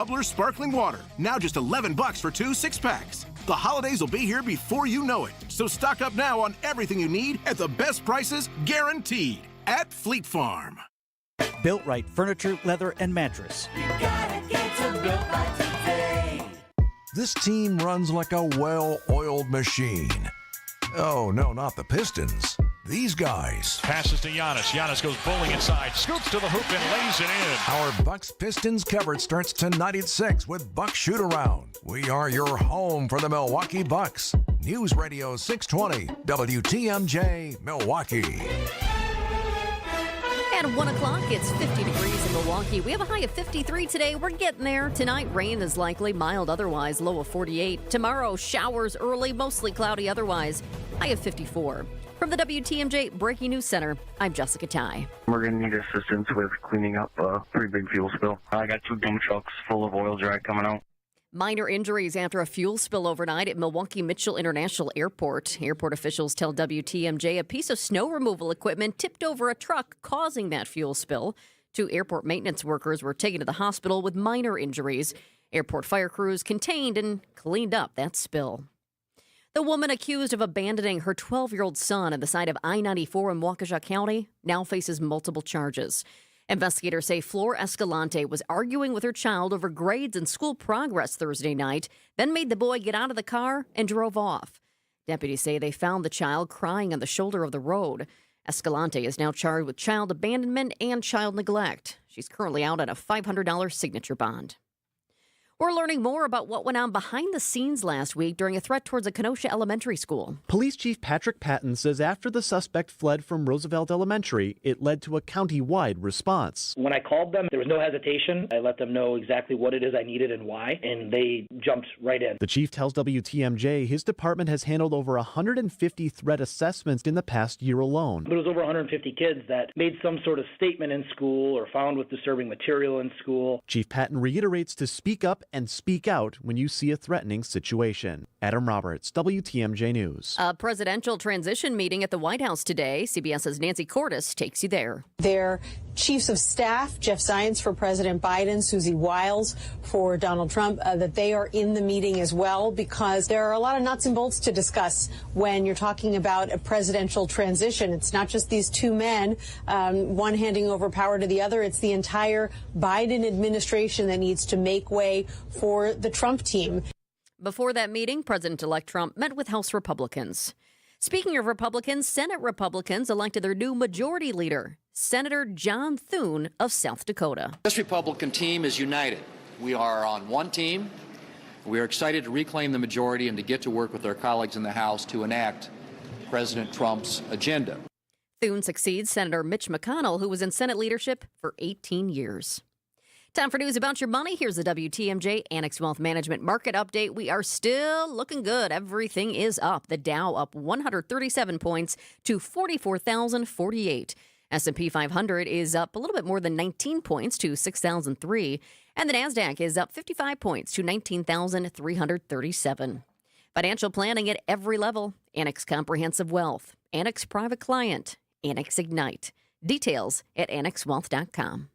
Bubbler Sparkling Water, now just $11 for 2 6-packs. The holidays will be here before you know it, so stock up now on everything you need at the best prices guaranteed at Fleet Farm. Built Right Furniture, Leather, and Mattress. You gotta get to Built Right today. This team runs like a well-oiled machine. Oh, no, not the Pistons. These guys. Passes to Giannis. Giannis goes bowling inside, scoops to the hoop and lays it in. Our Bucks Pistons coverage starts tonight at 6 with Buck Shoot Around. We are your home for the Milwaukee Bucks. News Radio 620, WTMJ, Milwaukee. At 1 o'clock, it's 50 degrees in Milwaukee. We have a high of 53 today. We're getting there. Tonight, rain is likely, mild otherwise, low of 48. Tomorrow, showers early, mostly cloudy otherwise, high of 54. From the WTMJ Breaking News Center, I'm Jessica Ty. We're going to need assistance with cleaning up a pretty big fuel spill. I got 2 dump trucks full of oil drag coming out. Minor injuries after a fuel spill overnight at Milwaukee Mitchell International Airport. Airport officials tell WTMJ a piece of snow removal equipment tipped over a truck, causing that fuel spill. 2 airport maintenance workers were taken to the hospital with minor injuries. Airport fire crews contained and cleaned up that spill. The woman accused of abandoning her 12-year-old son at the site of I-94 in Waukesha County now faces multiple charges. Investigators say Flor Escalante was arguing with her child over grades and school progress Thursday night, then made the boy get out of the car and drove off. Deputies say they found the child crying on the shoulder of the road. Escalante is now charged with child abandonment and child neglect. She's currently out on a $500 signature bond. We're learning more about what went on behind the scenes last week during a threat towards a Kenosha elementary school. Police Chief Patrick Patton says after the suspect fled from Roosevelt Elementary, it led to a county-wide response. When I called them, there was no hesitation. I let them know exactly what it is I needed and why, and they jumped right in. The chief tells WTMJ his department has handled over 150 threat assessments in the past year alone. There was over 150 kids that made some sort of statement in school or found with disturbing material in school. Chief Patton reiterates to speak up and speak out when you see a threatening situation. Adam Roberts, WTMJ News. A presidential transition meeting at the White House today. CBS's Nancy Cordes takes you there. Their chiefs of staff, Jeff Zients for President Biden, Susie Wiles for Donald Trump, that they are in the meeting as well because there are a lot of nuts and bolts to discuss when you're talking about a presidential transition. It's not just these 2 men, one handing over power to the other. It's the entire Biden administration that needs to make way for the Trump team. Before that meeting, President-elect Trump met with House Republicans. Speaking of Republicans, Senate Republicans elected their new majority leader, Senator John Thune of South Dakota. This Republican team is united. We are on one team. We are excited to reclaim the majority and to get to work with our colleagues in the House to enact President Trump's agenda. Thune succeeds Senator Mitch McConnell, who was in Senate leadership for 18 years. Time for news about your money. Here's the WTMJ Annex Wealth Management Market Update. We are still looking good. Everything is up. The Dow up 137 points to 44,048. S&P 500 is up a little bit more than 19 points to 6,003. And the NASDAQ is up 55 points to 19,337. Financial planning at every level. Annex Comprehensive Wealth. Annex Private Client. Annex Ignite. Details at annexwealth.com.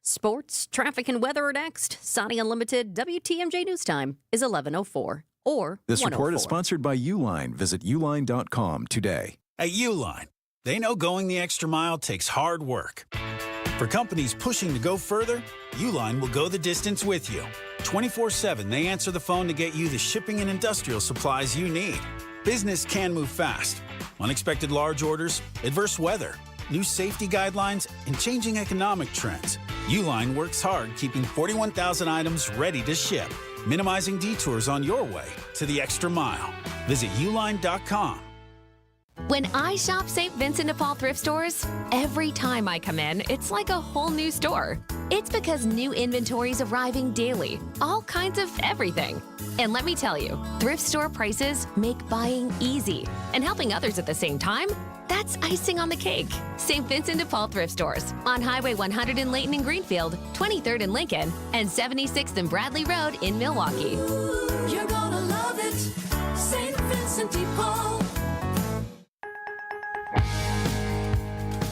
Sports, traffic, and weather are next. Saudi Unlimited WTMJ News Time is 11:04 or This 1:04. report is sponsored by Uline. Visit uline.com today. At Uline, they know going the extra mile takes hard work. For companies pushing to go further, Uline will go the distance with you. 24/7, they answer the phone to get you the shipping and industrial supplies you need. Business can move fast. Unexpected large orders, adverse weather, new safety guidelines, and changing economic trends. Uline works hard keeping 41,000 items ready to ship, minimizing detours on your way to the extra mile. Visit uline.com. When I shop St. Vincent de Paul thrift stores, every time I come in, it's like a whole new store. It's because new inventory is arriving daily, all kinds of everything. And let me tell you, thrift store prices make buying easy, and helping others at the same time, that's icing on the cake. St. Vincent de Paul thrift stores on Highway 100 in Layton and Greenfield, 23rd in Lincoln, and 76th and Bradley Road in Milwaukee. You're gonna love it, St. Vincent de Paul.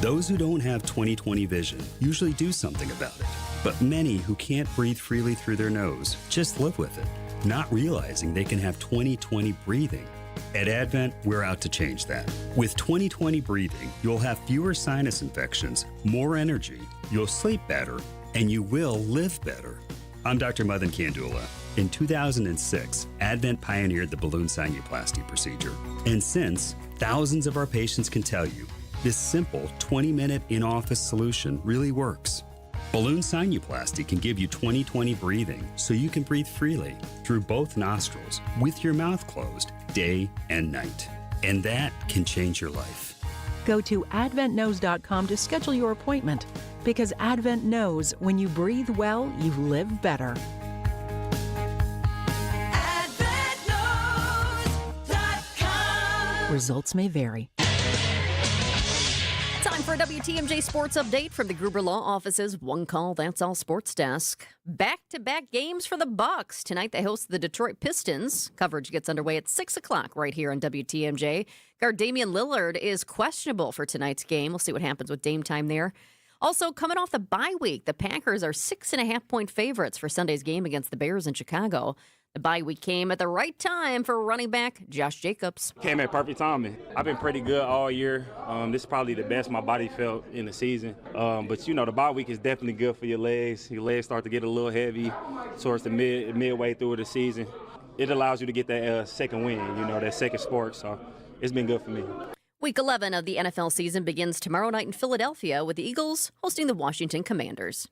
Those who don't have 20/20 vision usually do something about it. But many who can't breathe freely through their nose just live with it, not realizing they can have 20/20 breathing. At Advent, we're out to change that. With 20/20 breathing, you'll have fewer sinus infections, more energy, you'll sleep better, and you will live better. I'm Dr. Madan Kandula. In 2006, Advent pioneered the balloon sinuplasty procedure. And since, thousands of our patients can tell you, this simple 20-minute in-office solution really works. Balloon sinuplasty can give you 20/20 breathing so you can breathe freely through both nostrils with your mouth closed day and night. And that can change your life. Go to adventknows.com to schedule your appointment because Advent knows when you breathe well, you live better. Results may vary. Time for a WTMJ Sports Update from the Gruber Law Office's One Call, That's All Sports Desk. Back-to-back games for the Bucks. Tonight they host the Detroit Pistons. Coverage gets underway at 6 o'clock right here on WTMJ. Guard Damian Lillard is questionable for tonight's game. We'll see what happens with Dame time there. Also, coming off the bye week, the Packers are 6.5-point favorites for Sunday's game against the Bears in Chicago. The bye week came at the right time for running back Josh Jacobs. Came at perfect timing. I've been pretty good all year. This is probably the best my body felt in the season. But, you know, the bye week is definitely good for your legs. Your legs start to get a little heavy towards the midway through the season. It allows you to get that second win, you know, that second sport. So it's been good for me. Week 11 of the NFL season begins tomorrow night in Philadelphia with the Eagles hosting the Washington Commanders.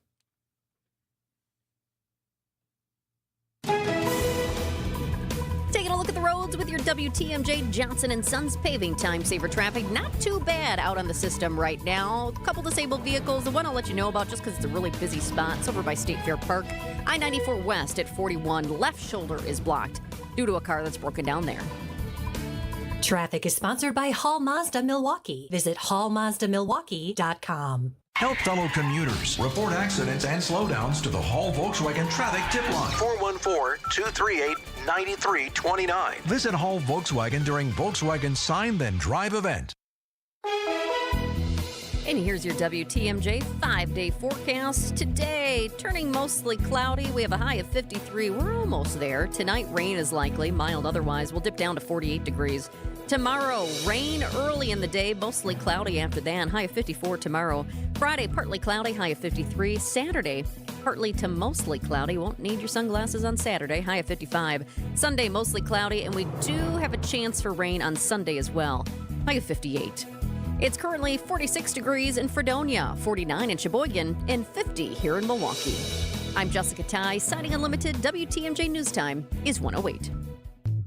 Taking a look at the roads with your WTMJ Johnson & Sons paving time saver traffic. Not too bad out on the system right now. A couple disabled vehicles. The one I'll let you know about just because it's a really busy spot. It's over by State Fair Park. I-94 West at 41. Left shoulder is blocked due to a car that's broken down there. Traffic is sponsored by Hall Mazda Milwaukee. Visit hallmazdamilwaukee.com. Help fellow commuters. Report accidents and slowdowns to the Hall Volkswagen Traffic Tip Line. 414-238-9329. Visit Hall Volkswagen during Volkswagen Sign Then Drive event. And here's your WTMJ 5-day forecast. Today, turning mostly cloudy. We have a high of 53. We're almost there. Tonight, rain is likely. Mild otherwise. We'll dip down to 48 degrees. Tomorrow, rain early in the day, mostly cloudy after that. High of 54 tomorrow. Friday, partly cloudy, high of 53. Saturday, partly to mostly cloudy. Won't need your sunglasses on Saturday, high of 55. Sunday, mostly cloudy, and we do have a chance for rain on Sunday as well, high of 58. It's currently 46 degrees in Fredonia, 49 in Sheboygan, and 50 here in Milwaukee. I'm Jessica Ty, signing Unlimited. WTMJ News Time is 1:08.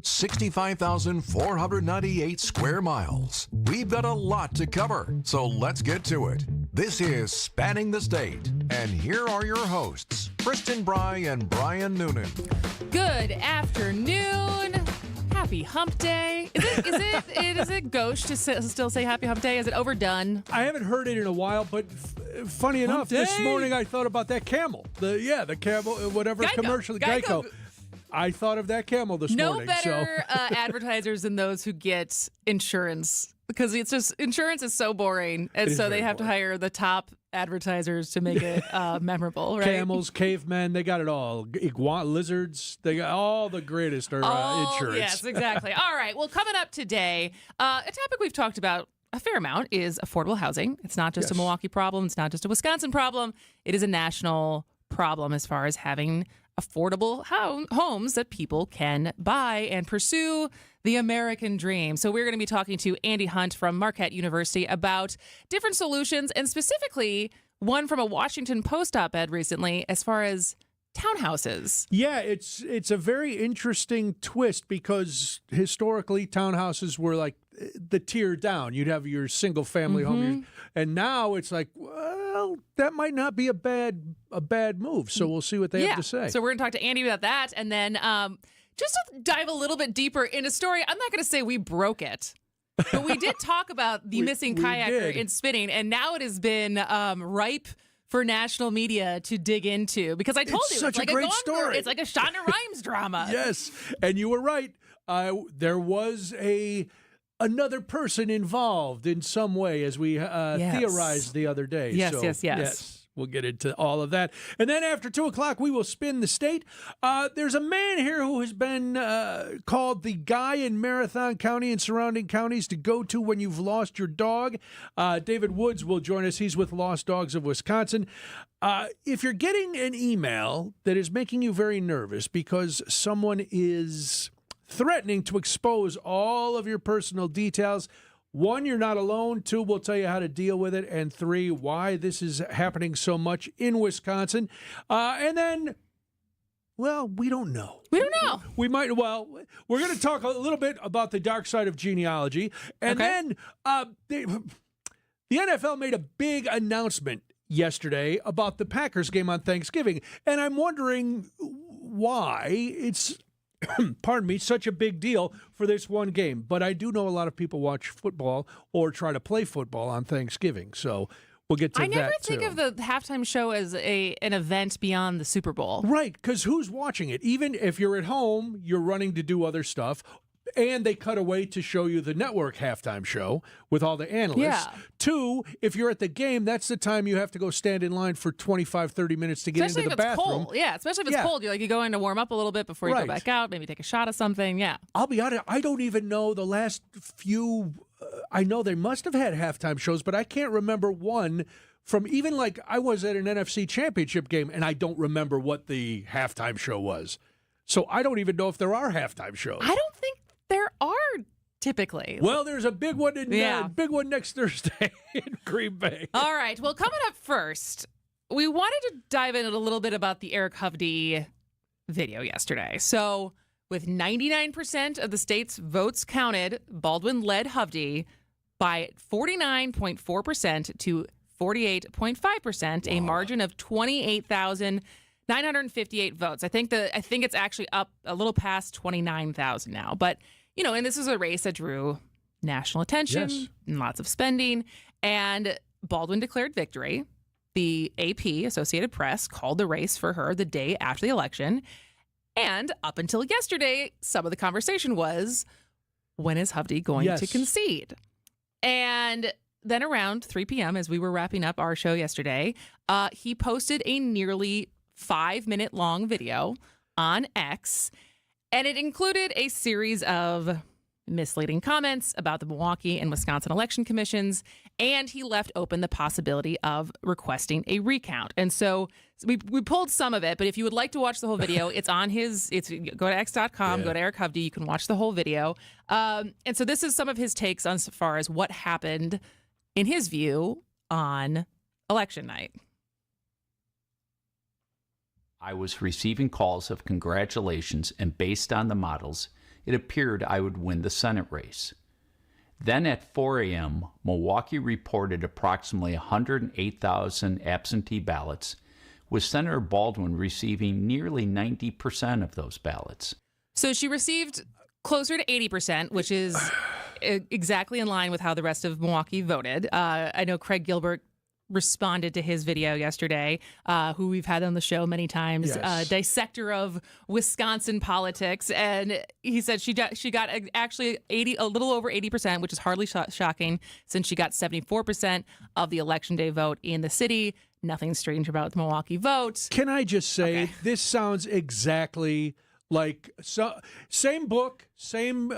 65,498 square miles. We've got a lot to cover, so let's get to it. This is Spanning the State, and here are your hosts, Kristen Bry and Brian Noonan. Good afternoon. Happy Hump Day. Is it gauche to still say Happy Hump Day? Is it overdone? I haven't heard it in a while, but funny enough, this morning I thought about that camel. The camel, whatever commercial, Geico. I thought of that camel this morning. No better advertisers than those who get insurance, because it's just insurance is so boring, and so they have to hire the top advertisers to make it memorable, right? Camels, cavemen, they got it all. Lizards, they got all the greatest insurance. Yes, exactly. All right. Well, coming up today, a topic we've talked about a fair amount is affordable housing. It's not just a Milwaukee problem. It's not just a Wisconsin problem. It is a national problem as far as having affordable homes that people can buy and pursue the American dream. So we're going to be talking to Andy Hunt from Marquette University about different solutions, and specifically one from a Washington Post op-ed recently as far as townhouses. Yeah, it's a very interesting twist, because historically townhouses were like the tier down. You'd have your single family home, and now it's like, well, that might not be a bad move. So we'll see what they have to say. So we're going to talk to Andy about that, and then just to dive a little bit deeper in a story. I'm not going to say we broke it, but we did talk about the missing kayaker in spinning, and now it has been ripe for national media to dig into, because I told you, such it's like a great story. It's like a Shonda Rhimes drama. Yes, and you were right. There was another person involved in some way, as we theorized the other day. Yes. We'll get into all of that. And then after 2 o'clock, we will spin the state. There's a man here who has been called the guy in Marathon County and surrounding counties to go to when you've lost your dog. David Woods will join us. He's with Lost Dogs of Wisconsin. If you're getting an email that is making you very nervous because someone is threatening to expose all of your personal details, 1, you're not alone. 2, we'll tell you how to deal with it. And 3, why this is happening so much in Wisconsin. And then, well, we don't know. We don't know. We might, well, we're going to talk a little bit about the dark side of genealogy. And then the NFL made a big announcement yesterday about the Packers game on Thanksgiving. And I'm wondering why it's pardon me, such a big deal for this one game. But I do know a lot of people watch football or try to play football on Thanksgiving. So we'll get to that, I never think of the halftime show as an event beyond the Super Bowl. Right, because who's watching it? Even if you're at home, you're running to do other stuff. And they cut away to show you the network halftime show with all the analysts. Yeah. 2, if you're at the game, that's the time you have to go stand in line for 25, 30 minutes to get into the bathroom. Especially if it's cold. Yeah, especially if it's cold. You go in to warm up a little bit before you go back out, maybe take a shot of something. Yeah. I'll be honest, I don't even know the last few. I know they must have had halftime shows, but I can't remember one from even like I was at an NFC championship game, and I don't remember what the halftime show was. So I don't even know if there are halftime shows. I don't think there are typically. Well, there's a big one big one next Thursday in Green Bay. All right. Well, coming up first, we wanted to dive in a little bit about the Eric Hovde video yesterday. So, with 99% of the state's votes counted, Baldwin led Hovde by 49.4% to 48.5%, a margin of 28,958 votes. I think it's actually up a little past 29,000 now. But, and this was a race that drew national attention, and lots of spending, and Baldwin declared victory. The AP, Associated Press, called the race for her the day after the election. And up until yesterday, some of the conversation was, when is Hovde going to concede? And then around 3 p.m., as we were wrapping up our show yesterday, he posted a nearly 5-minute long video on X, and it included a series of misleading comments about the Milwaukee and Wisconsin election commissions, and he left open the possibility of requesting a recount. And so we pulled some of it, but if you would like to watch the whole video, go to x.com, go to Eric Hovde, you can watch the whole video. And so this is some of his takes on so far as what happened, in his view, on election night. I was receiving calls of congratulations, and based on the models, it appeared I would win the Senate race. Then at 4 a.m., Milwaukee reported approximately 108,000 absentee ballots, with Senator Baldwin receiving nearly 90% of those ballots. So she received closer to 80%, which is exactly in line with how the rest of Milwaukee voted. I know Craig Gilbert responded to his video yesterday, who we've had on the show many times, dissector of Wisconsin politics, and he said she got actually a little over 80%, which is hardly shocking since she got 74% of the election day vote in the city. Nothing strange about the Milwaukee vote. Can I just say, this sounds exactly like same book, same.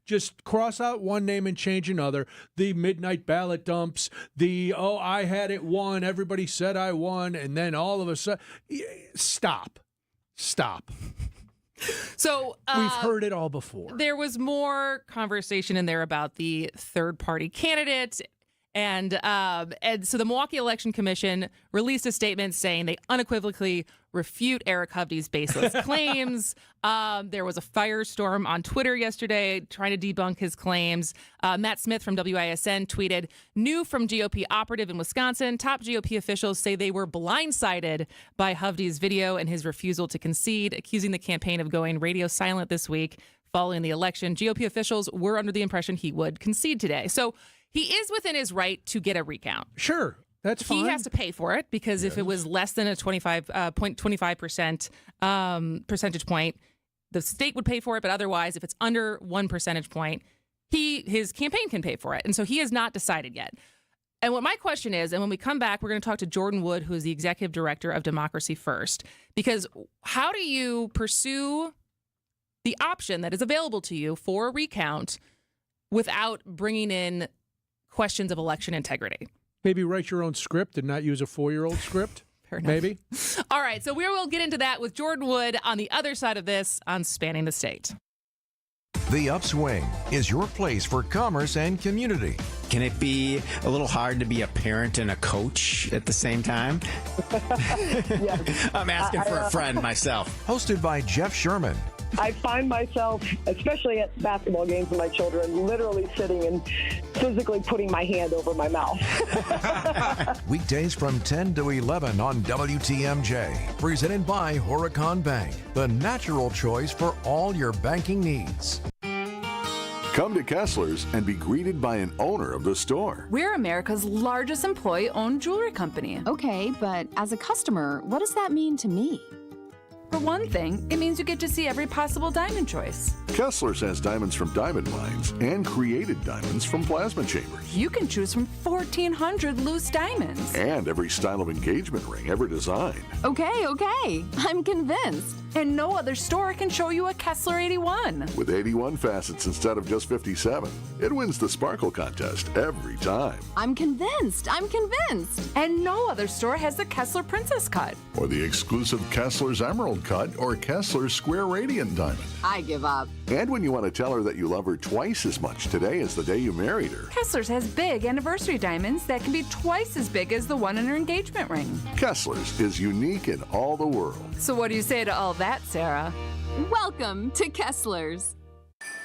Just cross out one name and change another. The midnight ballot dumps. I had it won. Everybody said I won, and then all of a sudden, stop. So we've heard it all before. There was more conversation in there about the third-party candidate. And so the Milwaukee Election Commission released a statement saying they unequivocally refute Eric Hovde's baseless claims. There was a firestorm on Twitter yesterday trying to debunk his claims. Matt Smith from WISN tweeted, "New from GOP operative in Wisconsin, top GOP officials say they were blindsided by Hovde's video and his refusal to concede, accusing the campaign of going radio silent this week following the election. GOP officials were under the impression he would concede today." So he is within his right to get a recount. Sure, that's fine. He has to pay for it because if it was less than a 25% percentage point, the state would pay for it. But otherwise, if it's under 1 percentage point, his campaign can pay for it. And so he has not decided yet. And what my question is, and when we come back, we're going to talk to Jordan Wood, who is the executive director of Democracy First, because how do you pursue the option that is available to you for a recount without bringing in questions of election integrity? Maybe write your own script and not use a 4-year-old script. Fair enough. Maybe. All right, so we will get into that with Jordan Wood on the other side of this on Spanning the State. The Upswing is your place for commerce and community. Can it be a little hard to be a parent and a coach at the same time? I'm asking for a friend myself. Hosted by Jeff Sherman. I find myself, especially at basketball games with my children, literally sitting and physically putting my hand over my mouth. Weekdays from 10 to 11 on WTMJ. Presented by Horicon Bank, the natural choice for all your banking needs. Come to Kessler's and be greeted by an owner of the store. We're America's largest employee-owned jewelry company. Okay, but as a customer, what does that mean to me? For one thing, it means you get to see every possible diamond choice. Kessler's has diamonds from diamond mines and created diamonds from plasma chambers. You can choose from 1,400 loose diamonds. And every style of engagement ring ever designed. Okay, I'm convinced. And no other store can show you a Kessler 81. With 81 facets instead of just 57, it wins the Sparkle contest every time. I'm convinced. And no other store has the Kessler Princess Cut. Or the exclusive Kessler's Emerald Cut or Kessler's Square Radiant Diamond. I give up. And when you want to tell her that you love her twice as much today as the day you married her. Kessler's has big anniversary diamonds that can be twice as big as the one in her engagement ring. Kessler's is unique in all the world. So what do you say to all that, Sarah? Welcome to Kessler's.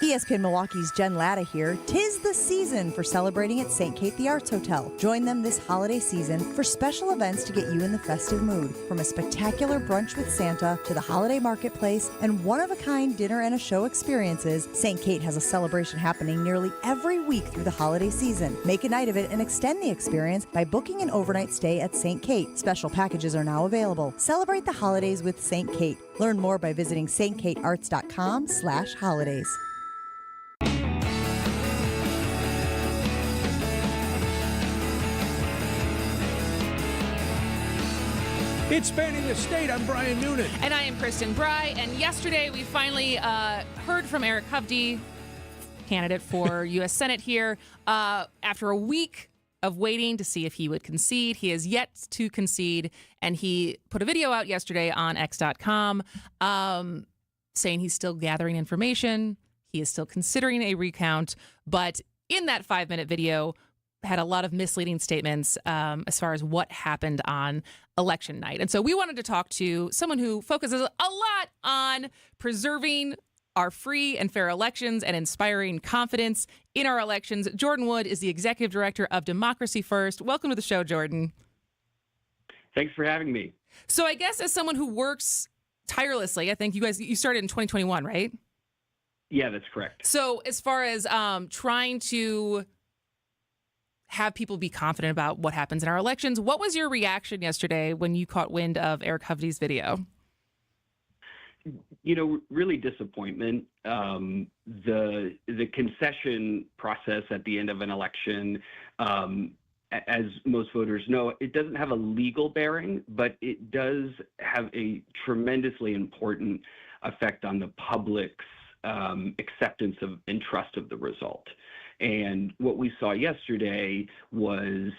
ESPN Milwaukee's Jen Latta here. 'Tis the season for celebrating at St. Kate the Arts Hotel. Join them this holiday season for special events to get you in the festive mood. From a spectacular brunch with Santa to the holiday marketplace and one-of-a-kind dinner and a show experiences, St. Kate has a celebration happening nearly every week through the holiday season. Make a night of it and extend the experience by booking an overnight stay at St. Kate. Special packages are now available. Celebrate the holidays with St. Kate. Learn more by visiting stkatearts.com/holidays. It's Spanning the State. I'm Brian Noonan. And I am Kristen Bry. And yesterday we finally heard from Eric Hovde, candidate for U.S. Senate here, after a week of waiting to see if he would concede. He has yet to concede, and he put a video out yesterday on X.com saying he's still gathering information. He is still considering a recount, but in that 5-minute video had a lot of misleading statements as far as what happened on election night. And so we wanted to talk to someone who focuses a lot on preserving our free and fair elections and inspiring confidence in our elections. Jordan Wood is the executive director of Democracy First. Welcome to the show, Jordan. Thanks for having me. So I guess as someone who works tirelessly, I think you started in 2021, right? Yeah, that's correct. So as far as trying to have people be confident about what happens in our elections, what was your reaction yesterday when you caught wind of Eric Hovde's video? Really disappointment. The concession process at the end of an election, as most voters know, it doesn't have a legal bearing, but it does have a tremendously important effect on the public's acceptance of and trust of the result. And what we saw yesterday was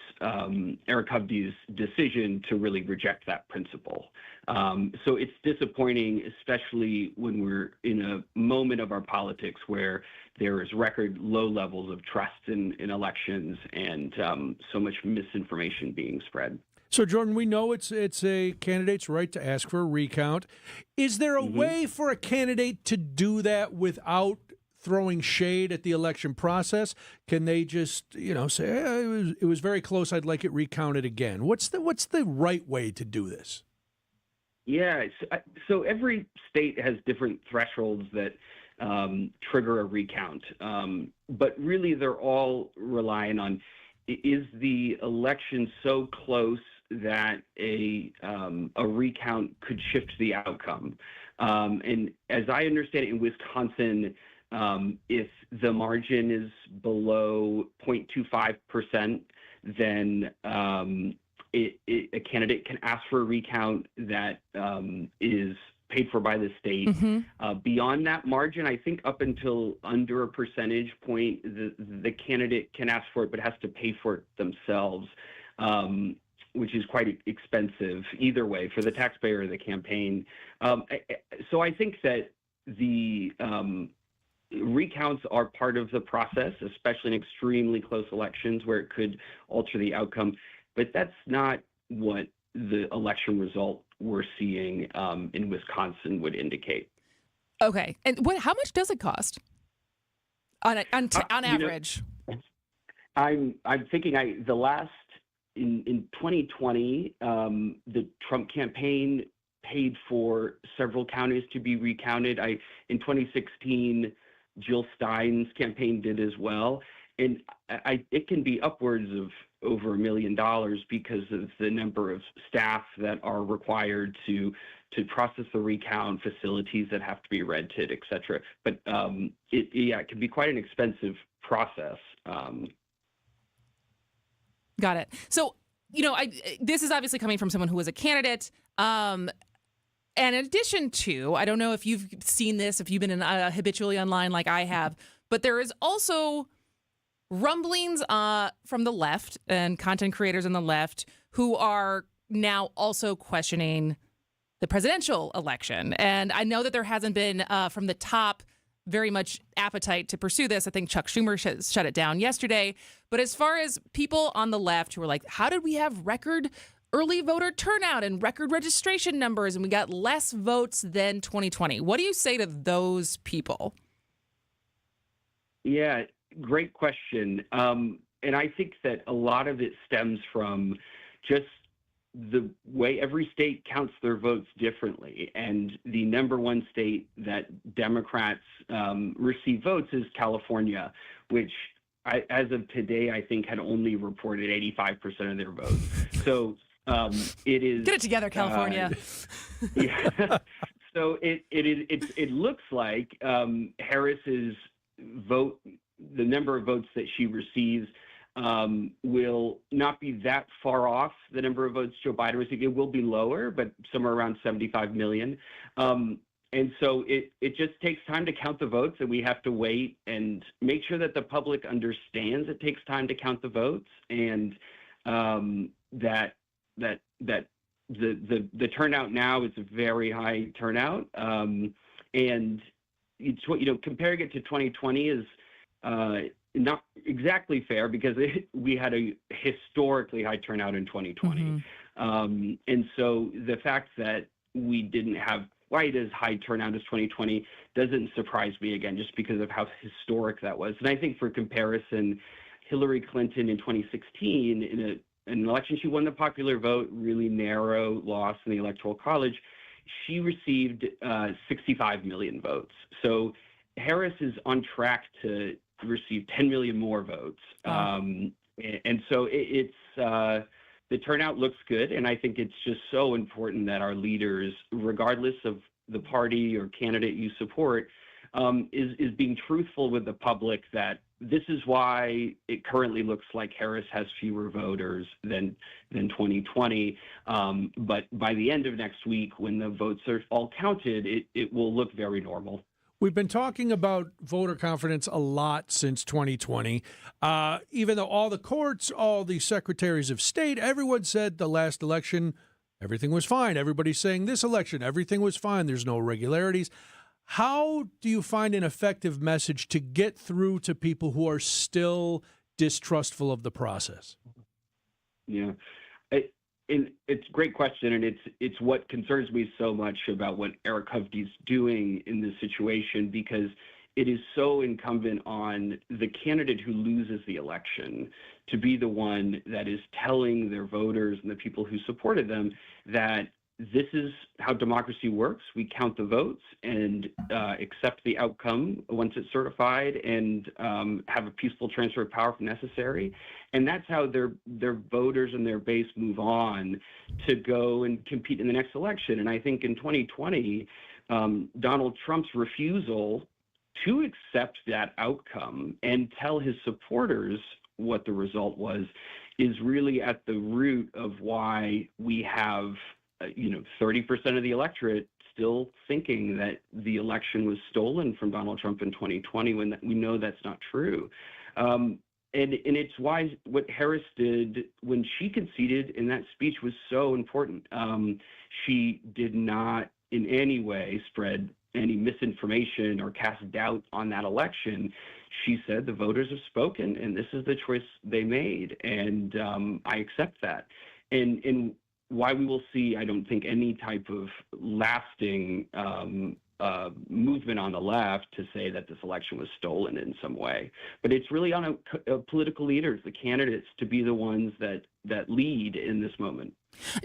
Eric Hovde's decision to really reject that principle. So it's disappointing, especially when we're in a moment of our politics where there is record low levels of trust in elections and so much misinformation being spread. So, Jordan, we know it's a candidate's right to ask for a recount. Is there a way for a candidate to do that without throwing shade at the election process? Can they just, say, it was very close, I'd like it recounted again? What's the right way to do this? Yeah, so every state has different thresholds that trigger a recount, but really they're all relying on, is the election so close that a recount could shift the outcome? And as I understand it, in Wisconsin, if the margin is below 0.25%, then a candidate can ask for a recount that is paid for by the state. Beyond that margin, I think up until under a percentage point, the candidate can ask for it, but has to pay for it themselves, which is quite expensive either way for the taxpayer or the campaign. So I think that the recounts are part of the process, especially in extremely close elections where it could alter the outcome. But that's not what the election result we're seeing in Wisconsin would indicate. Okay. And how much does it cost on average? I'm thinking the last in 2020, the Trump campaign paid for several counties to be recounted. In 2016, Jill Stein's campaign did as well. And it can be upwards of over $1 million because of the number of staff that are required to process the recount, facilities that have to be rented, et cetera. But it can be quite an expensive process. Got it. So, this is obviously coming from someone who was a candidate. And in addition to, I don't know if you've seen this, if you've been habitually online like I have, but there is also rumblings from the left and content creators on the left who are now also questioning the presidential election. And I know that there hasn't been from the top very much appetite to pursue this. I think Chuck Schumer shut it down yesterday. But as far as people on the left who are like, how did we have record early voter turnout and record registration numbers and we got less votes than 2020? What do you say to those people? Yeah, great question. And I think that a lot of it stems from just the way every state counts their votes differently. And the number one state that Democrats receive votes is California, which as of today, I think had only reported 85% of their votes. So it is. Get it together, California. Yeah. So it looks like Harris's vote, the number of votes that she receives, will not be that far off the number of votes Joe Biden received. It will be lower, but somewhere around 75 million. And so it just takes time to count the votes, and we have to wait and make sure that the public understands it takes time to count the votes, and that the turnout now is a very high turnout. And it's comparing it to 2020 is not exactly fair because we had a historically high turnout in 2020. And so the fact that we didn't have quite as high turnout as 2020 doesn't surprise me, again, just because of how historic that was. And I think for comparison, Hillary Clinton in 2016, in an election she won the popular vote, really narrow loss in the Electoral College, she received 65 million votes. So Harris is on track to receive 10 million more votes. And so it's the turnout looks good. And I think it's just so important that our leaders, regardless of the party or candidate you support, is being truthful with the public that this is why it currently looks like Harris has fewer voters than 2020. But by the end of next week, when the votes are all counted, it will look very normal. We've been talking about voter confidence a lot since 2020. Even though all the courts, all the secretaries of state, everyone said the last election, everything was fine. Everybody's saying this election, everything was fine. There's no irregularities. How do you find an effective message to get through to people who are still distrustful of the process? Yeah. It's a great question, and it's what concerns me so much about what Eric Hovde's doing in this situation, because it is so incumbent on the candidate who loses the election to be the one that is telling their voters and the people who supported them that this is how democracy works. We count the votes and accept the outcome once it's certified, and have a peaceful transfer of power if necessary. And that's how their voters and their base move on to go and compete in the next election. And I think in 2020, Donald Trump's refusal to accept that outcome and tell his supporters what the result was is really at the root of why we have, 30% of the electorate still thinking that the election was stolen from Donald Trump in 2020 when we know that's not true. And it's why what Harris did when she conceded in that speech was so important. She did not in any way spread any misinformation or cast doubt on that election. She said the voters have spoken and this is the choice they made. And I accept that. And why we will see, I don't think, any type of lasting movement on the left to say that this election was stolen in some way. But it's really on political leaders, the candidates, to be the ones that lead in this moment.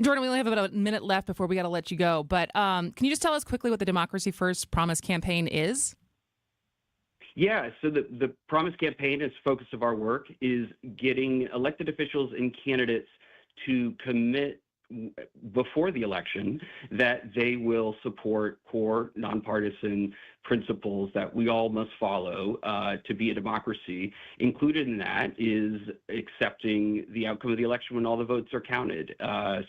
Jordan, we only have about a minute left before we got to let you go. But can you just tell us quickly what the Democracy First Promise campaign is? Yeah, so the Promise campaign, as focus of our work, is getting elected officials and candidates to commit before the election that they will support core nonpartisan principles that we all must follow to be a democracy. Included in that is accepting the outcome of the election when all the votes are counted,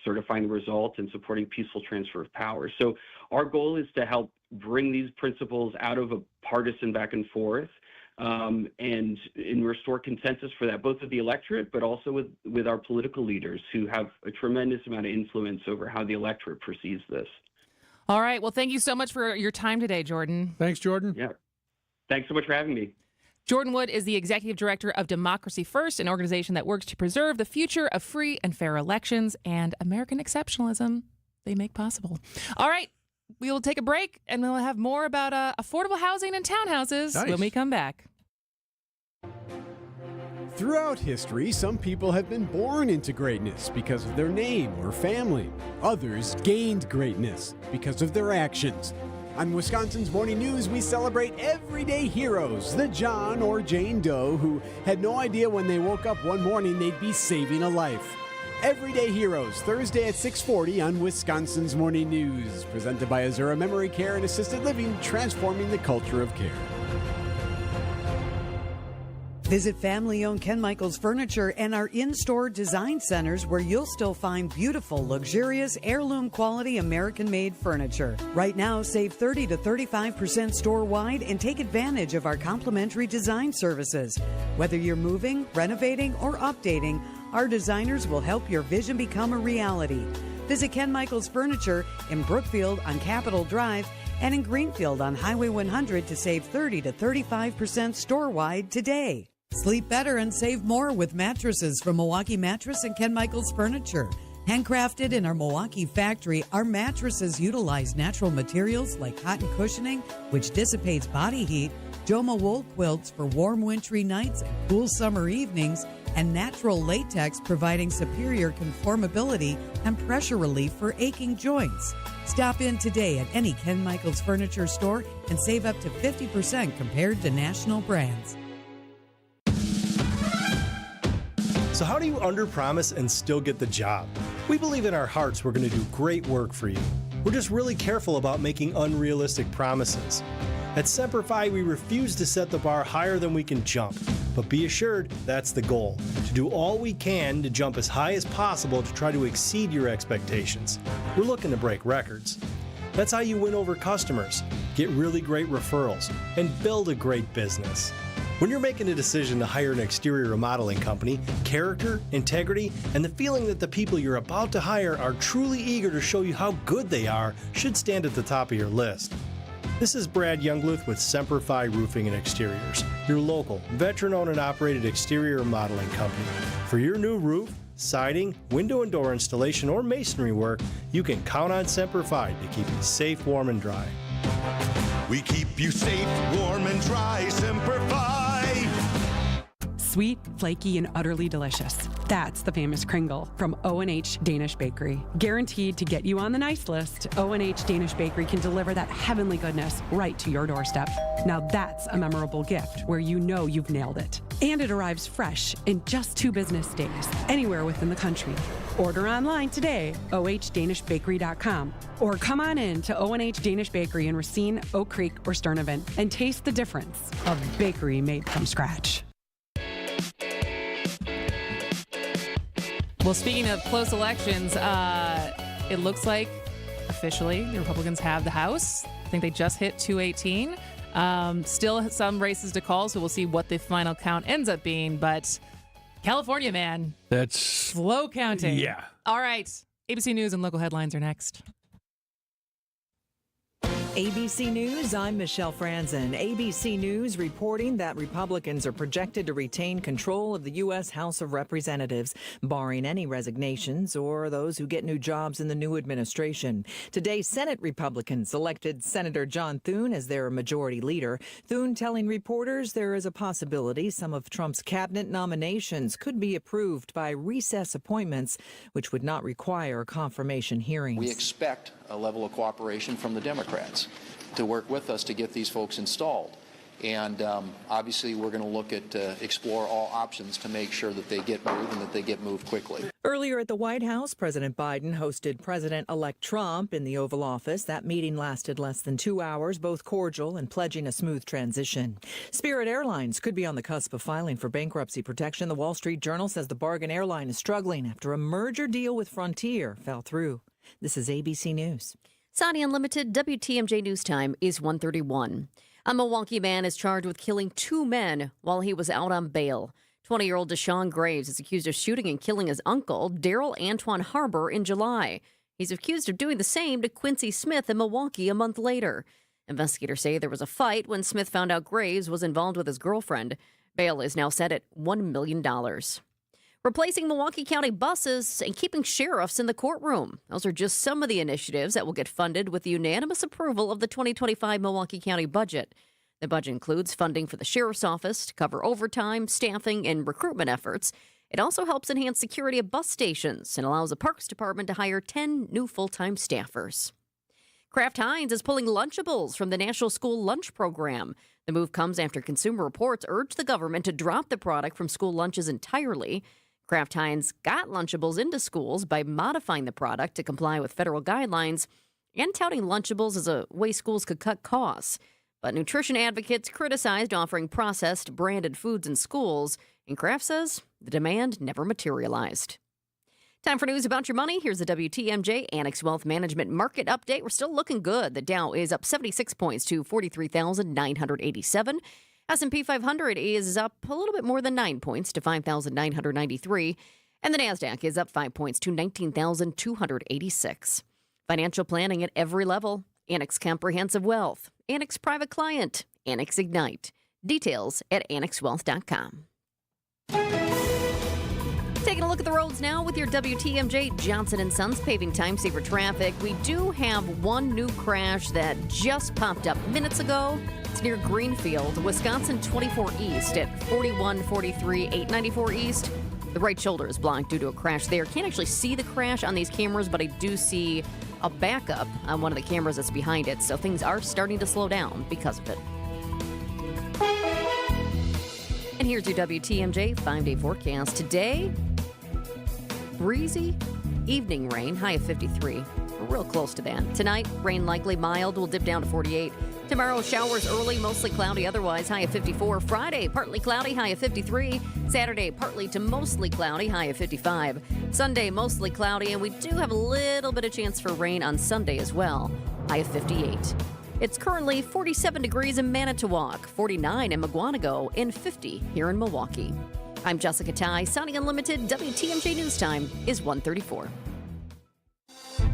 certifying the results, and supporting peaceful transfer of power. So our goal is to help bring these principles out of a partisan back and forth and restore consensus for that, both with the electorate, but also with our political leaders who have a tremendous amount of influence over how the electorate perceives this. All right. Well, thank you so much for your time today, Jordan. Thanks, Jordan. Yeah. Thanks so much for having me. Jordan Wood is the executive director of Democracy First, an organization that works to preserve the future of free and fair elections and American exceptionalism they make possible. All right. We will take a break, and we'll have more about affordable housing and townhouses when we come back. Throughout history, some people have been born into greatness because of their name or family. Others gained greatness because of their actions. On Wisconsin's Morning News, we celebrate everyday heroes, the John or Jane Doe who had no idea when they woke up one morning they'd be saving a life. Everyday Heroes, Thursday at 6:40 on Wisconsin's Morning News. Presented by Azura Memory Care and Assisted Living, transforming the culture of care. Visit family-owned Ken Michaels Furniture and our in-store design centers where you'll still find beautiful, luxurious, heirloom-quality American-made furniture. Right now, save 30 to 35% store-wide and take advantage of our complimentary design services. Whether you're moving, renovating, or updating, our designers will help your vision become a reality. Visit Ken Michaels Furniture in Brookfield on Capitol Drive and in Greenfield on Highway 100 to save 30 to 35% store-wide today. Sleep better and save more with mattresses from Milwaukee Mattress and Ken Michaels Furniture. Handcrafted in our Milwaukee factory, our mattresses utilize natural materials like cotton cushioning, which dissipates body heat, Joma wool quilts for warm wintry nights and cool summer evenings, and natural latex providing superior conformability and pressure relief for aching joints. Stop in today at any Ken Michaels Furniture store and save up to 50% compared to national brands. So how do you underpromise and still get the job? We believe in our hearts we're going to do great work for you. We're just really careful about making unrealistic promises. At Semper Fi, we refuse to set the bar higher than we can jump. But be assured, that's the goal. To do all we can to jump as high as possible to try to exceed your expectations. We're looking to break records. That's how you win over customers, get really great referrals, and build a great business. When you're making a decision to hire an exterior remodeling company, character, integrity, and the feeling that the people you're about to hire are truly eager to show you how good they are should stand at the top of your list. This is Brad Youngluth with Semper Fi Roofing and Exteriors, your local, veteran-owned and operated exterior remodeling company. For your new roof, siding, window and door installation, or masonry work, you can count on Semper Fi to keep you safe, warm, and dry. We keep you safe, warm, and dry. Semper Fi. Sweet, flaky, and utterly delicious. That's the famous Kringle from O&H Danish Bakery. Guaranteed to get you on the nice list, O&H Danish Bakery can deliver that heavenly goodness right to your doorstep. Now that's a memorable gift where you know you've nailed it. And it arrives fresh in just 2 business days, anywhere within the country. Order online today, ohndanishbakery.com, or come on in to O&H Danish Bakery in Racine, Oak Creek, or Sturtevant and taste the difference of bakery made from scratch. Well, speaking of close elections, it looks like officially the Republicans have the House. I think they just hit 218. Still some races to call, so we'll see what the final count ends up being. But California, man. That's slow counting. Yeah. All right. ABC News and local headlines are next. ABC News, I'm Michelle Franzen. ABC News reporting that Republicans are projected to retain control of the U.S. House of Representatives, barring any resignations or those who get new jobs in the new administration. Today, Senate Republicans elected Senator John Thune as their majority leader. Thune telling reporters there is a possibility some of Trump's cabinet nominations could be approved by recess appointments, which would not require confirmation hearings. We expect a level of cooperation from the Democrats to work with us to get these folks installed. And obviously, we're going to look at explore all options to make sure that they get moved and that they get moved quickly. Earlier at the White House, President Biden hosted President-elect Trump in the Oval Office. That meeting lasted less than 2 hours, both cordial and pledging a smooth transition. Spirit Airlines could be on the cusp of filing for bankruptcy protection. The Wall Street Journal says the bargain airline is struggling after a merger deal with Frontier fell through. This is ABC News. Saudi Unlimited WTMJ News Time is 1:31. A Milwaukee man is charged with killing 2 men while he was out on bail. 20-year-old Deshaun Graves is accused of shooting and killing his uncle, Daryl Antoine Harbor, in July. He's accused of doing the same to Quincy Smith in Milwaukee a month later. Investigators say there was a fight when Smith found out Graves was involved with his girlfriend. Bail is now set at $1 million. Replacing Milwaukee County buses and keeping sheriffs in the courtroom. Those are just some of the initiatives that will get funded with the unanimous approval of the 2025 Milwaukee County budget. The budget includes funding for the sheriff's office to cover overtime, staffing, and recruitment efforts. It also helps enhance security at bus stations and allows the Parks Department to hire 10 new full-time staffers. Kraft Heinz is pulling Lunchables from the National School Lunch Program. The move comes after Consumer Reports urged the government to drop the product from school lunches entirely. Kraft Heinz got Lunchables into schools by modifying the product to comply with federal guidelines and touting Lunchables as a way schools could cut costs. But nutrition advocates criticized offering processed, branded foods in schools, and Kraft says the demand never materialized. Time for news about your money. Here's the WTMJ Annex Wealth Management Market Update. We're still looking good. The Dow is up 76 points to 43,987. S&P 500 is up a little bit more than 9 points to 5,993. And the NASDAQ is up 5 points to 19,286. Financial planning at every level. Annex Comprehensive Wealth. Annex Private Client. Annex Ignite. Details at annexwealth.com. Taking a look at the roads now with your WTMJ Johnson & Sons paving time saver traffic. We do have one new crash that just popped up minutes ago. It's near Greenfield, Wisconsin 24 East at 4143 894 East. The right shoulder is blocked due to a crash there. Can't actually see the crash on these cameras, but I do see a backup on one of the cameras that's behind it. So things are starting to slow down because of it. And here's your WTMJ 5-day forecast. Today, breezy, evening rain, high of 53. We're real close to that. Tonight, rain likely mild, will dip down to 48. Tomorrow, showers early, mostly cloudy otherwise, high of 54. Friday, partly cloudy, high of 53. Saturday, partly to mostly cloudy, high of 55. Sunday, mostly cloudy, and we do have a little bit of chance for rain on Sunday as well, high of 58. It's currently 47 degrees in Manitowoc, 49 in Mugwanago, and 50 here in Milwaukee. I'm Jessica Ty. Sunny Unlimited WTMJ News Time is 1:34.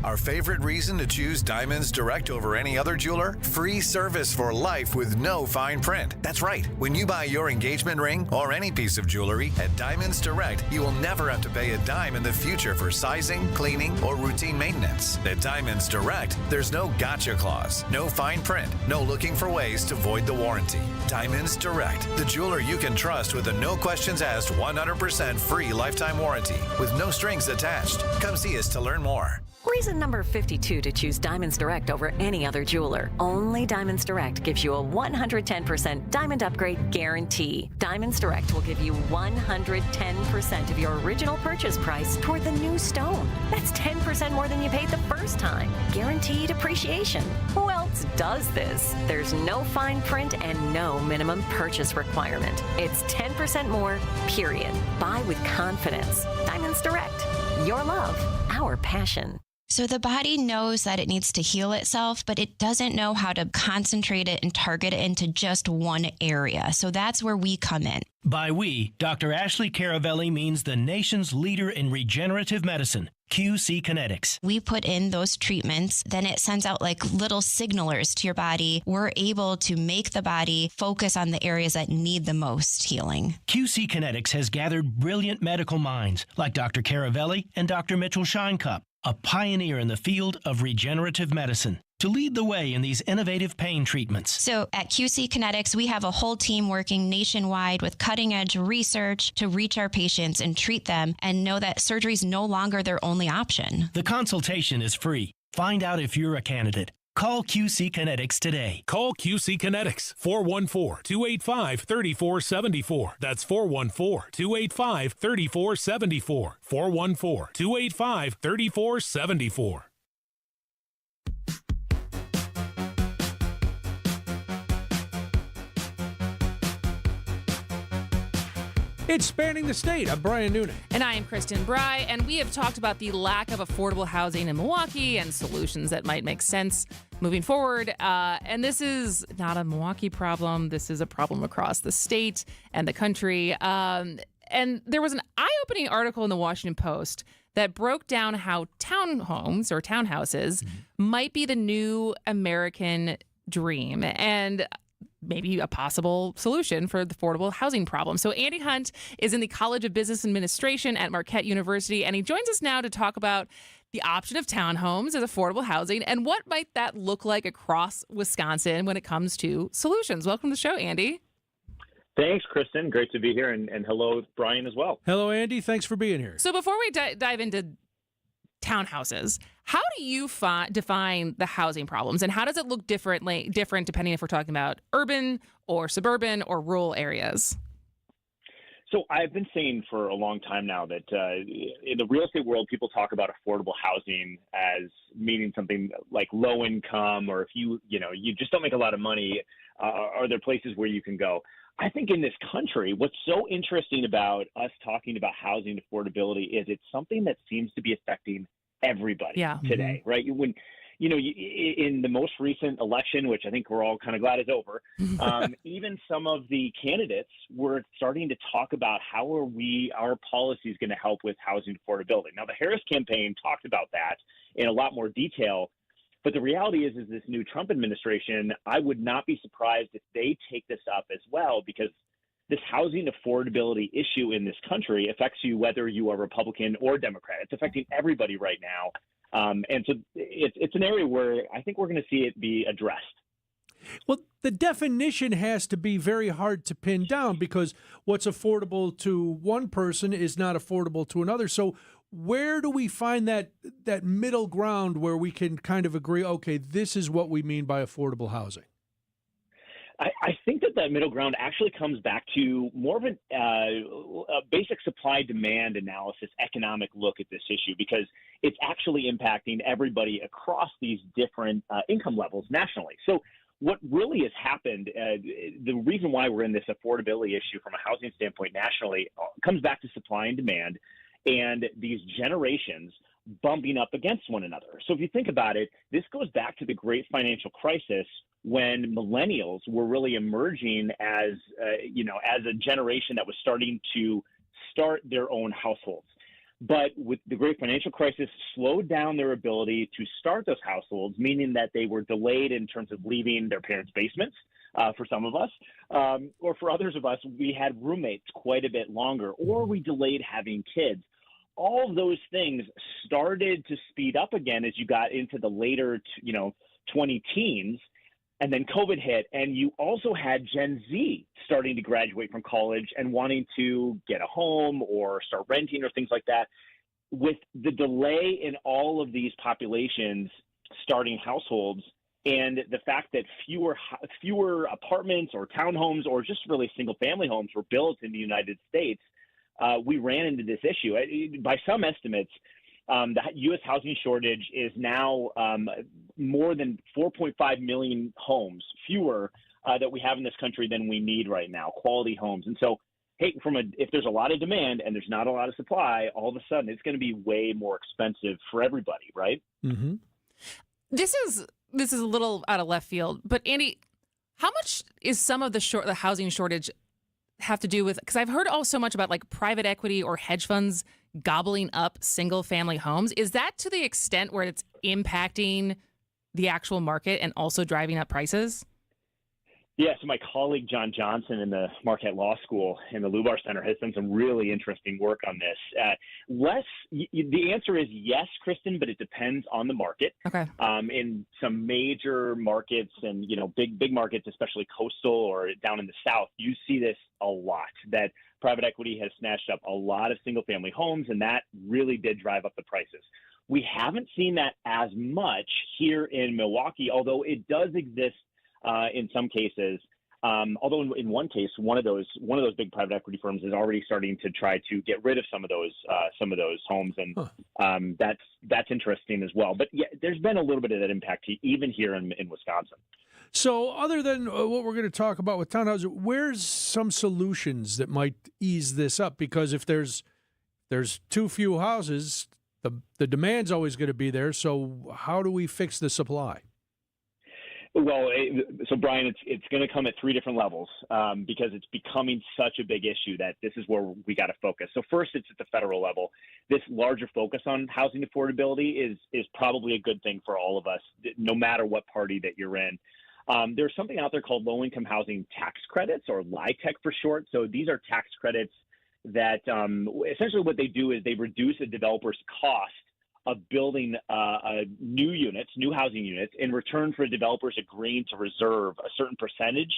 Our favorite reason to choose Diamonds Direct over any other jeweler? Free service for life with no fine print. That's right. When you buy your engagement ring or any piece of jewelry at Diamonds Direct, you will never have to pay a dime in the future for sizing, cleaning, or routine maintenance. At Diamonds Direct, there's no gotcha clause, no fine print, no looking for ways to void the warranty. Diamonds Direct, the jeweler you can trust with a no questions asked 100% free lifetime warranty with no strings attached. Come see us to learn more. Reason number 52 to choose Diamonds Direct over any other jeweler. Only Diamonds Direct gives you a 110% diamond upgrade guarantee. Diamonds Direct will give you 110% of your original purchase price toward the new stone. That's 10% more than you paid the first time. Guaranteed appreciation. Who else does this? There's no fine print and no minimum purchase requirement. It's 10% more, period. Buy with confidence. Diamonds Direct. Your love, our passion. So the body knows that it needs to heal itself, but it doesn't know how to concentrate it and target it into just one area. So that's where we come in. By we, Dr. Ashley Caravelli means the nation's leader in regenerative medicine, QC Kinetics. We put in those treatments, then it sends out like little signalers to your body. We're able to make the body focus on the areas that need the most healing. QC Kinetics has gathered brilliant medical minds like Dr. Caravelli and Dr. Mitchell Scheinkup, a pioneer in the field of regenerative medicine, to lead the way in these innovative pain treatments. So at QC Kinetics, we have a whole team working nationwide with cutting-edge research to reach our patients and treat them and know that surgery is no longer their only option. The consultation is free. Find out if you're a candidate. Call QC Kinetics today. Call QC Kinetics, 414-285-3474. That's 414-285-3474. 414-285-3474. It's Spanning the State. I'm Brian Noonan. And I am Kristen Bry, and we have talked about the lack of affordable housing in Milwaukee and solutions that might make sense moving forward. And this is not a Milwaukee problem. This is a problem across the state and the country. And there was an eye-opening article in the Washington Post that broke down how townhomes or townhouses might be the new American dream. And maybe a possible solution for the affordable housing problem. So Andy Hunt is in the College of Business Administration at Marquette University, and he joins us now to talk about the option of townhomes as affordable housing and what might that look like across Wisconsin when it comes to solutions. Welcome to the show, Andy. Thanks, Kristen. Great to be here, and hello, Brian, as well. Hello, Andy. Thanks for being here. So before we dive into townhouses, how do you define the housing problems, and how does it look different depending if we're talking about urban or suburban or rural areas? So I've been saying for a long time now that in the real estate world, people talk about affordable housing as meaning something like low income, or if you just don't make a lot of money, are there places where you can go? I think in this country, what's so interesting about us talking about housing affordability is it's something that seems to be affecting everybody today, right? When, in the most recent election, which I think we're all kind of glad is over, even some of the candidates were starting to talk about how are our policies going to help with housing affordability. Now, the Harris campaign talked about that in a lot more detail. But the reality is this new Trump administration, I would not be surprised if they take this up as well, because this housing affordability issue in this country affects you whether you are Republican or Democrat. It's affecting everybody right now. And so it's an area where I think we're going to see it be addressed. Well, the definition has to be very hard to pin down, because what's affordable to one person is not affordable to another. So where do we find that middle ground where we can kind of agree, okay, this is what we mean by affordable housing? I think that middle ground actually comes back to more of a basic supply-demand analysis, economic look at this issue, because it's actually impacting everybody across these different income levels nationally. So what really has happened, the reason why we're in this affordability issue from a housing standpoint nationally comes back to supply and demand, and these generations bumping up against one another. So if you think about it, this goes back to the great financial crisis when millennials were really emerging as a generation that was starting to start their own households. But with the great financial crisis slowed down their ability to start those households, meaning that they were delayed in terms of leaving their parents' basements for some of us, or for others of us, we had roommates quite a bit longer, or we delayed having kids. All of those things started to speed up again as you got into the later, 20 teens. And then COVID hit, and you also had Gen Z starting to graduate from college and wanting to get a home or start renting or things like that. with the delay in all of these populations starting households, and the fact that fewer apartments or townhomes or just really single-family homes were built in the United States, we ran into this issue. By some estimates, the U.S. housing shortage is now more than 4.5 million homes fewer that we have in this country than we need right now, quality homes. And so, hey, if there's a lot of demand and there's not a lot of supply, all of a sudden it's going to be way more expensive for everybody, right? Mm-hmm. This is a little out of left field, but Andy, how much is some of the housing shortage have to do with, because I've heard so much about like private equity or hedge funds gobbling up single family homes. Is that to the extent where it's impacting the actual market and also driving up prices? Yeah, so my colleague John Johnson in the Marquette Law School in the Lubar Center has done some really interesting work on this. The answer is yes, Kristen, but it depends on the market. Okay. In some major markets and big markets, especially coastal or down in the South, you see this a lot. That private equity has snatched up a lot of single family homes, and that really did drive up the prices. We haven't seen that as much here in Milwaukee, although it does exist. In some cases, although in one case, one of those big private equity firms is already starting to try to get rid of some of those homes, and that's interesting as well. But yeah, there's been a little bit of that impact even here in Wisconsin. So, other than what we're going to talk about with townhouses, where's some solutions that might ease this up? Because if there's too few houses, the demand's always going to be there. So, how do we fix the supply? Well, so Brian, it's going to come at three different levels because it's becoming such a big issue that this is where we got to focus. So first, it's at the federal level. This larger focus on housing affordability is probably a good thing for all of us, no matter what party that you're in. There's something out there called low-income housing tax credits, or LIHTC for short. So these are tax credits that essentially what they do is they reduce a developer's cost of building new housing units in return for developers agreeing to reserve a certain percentage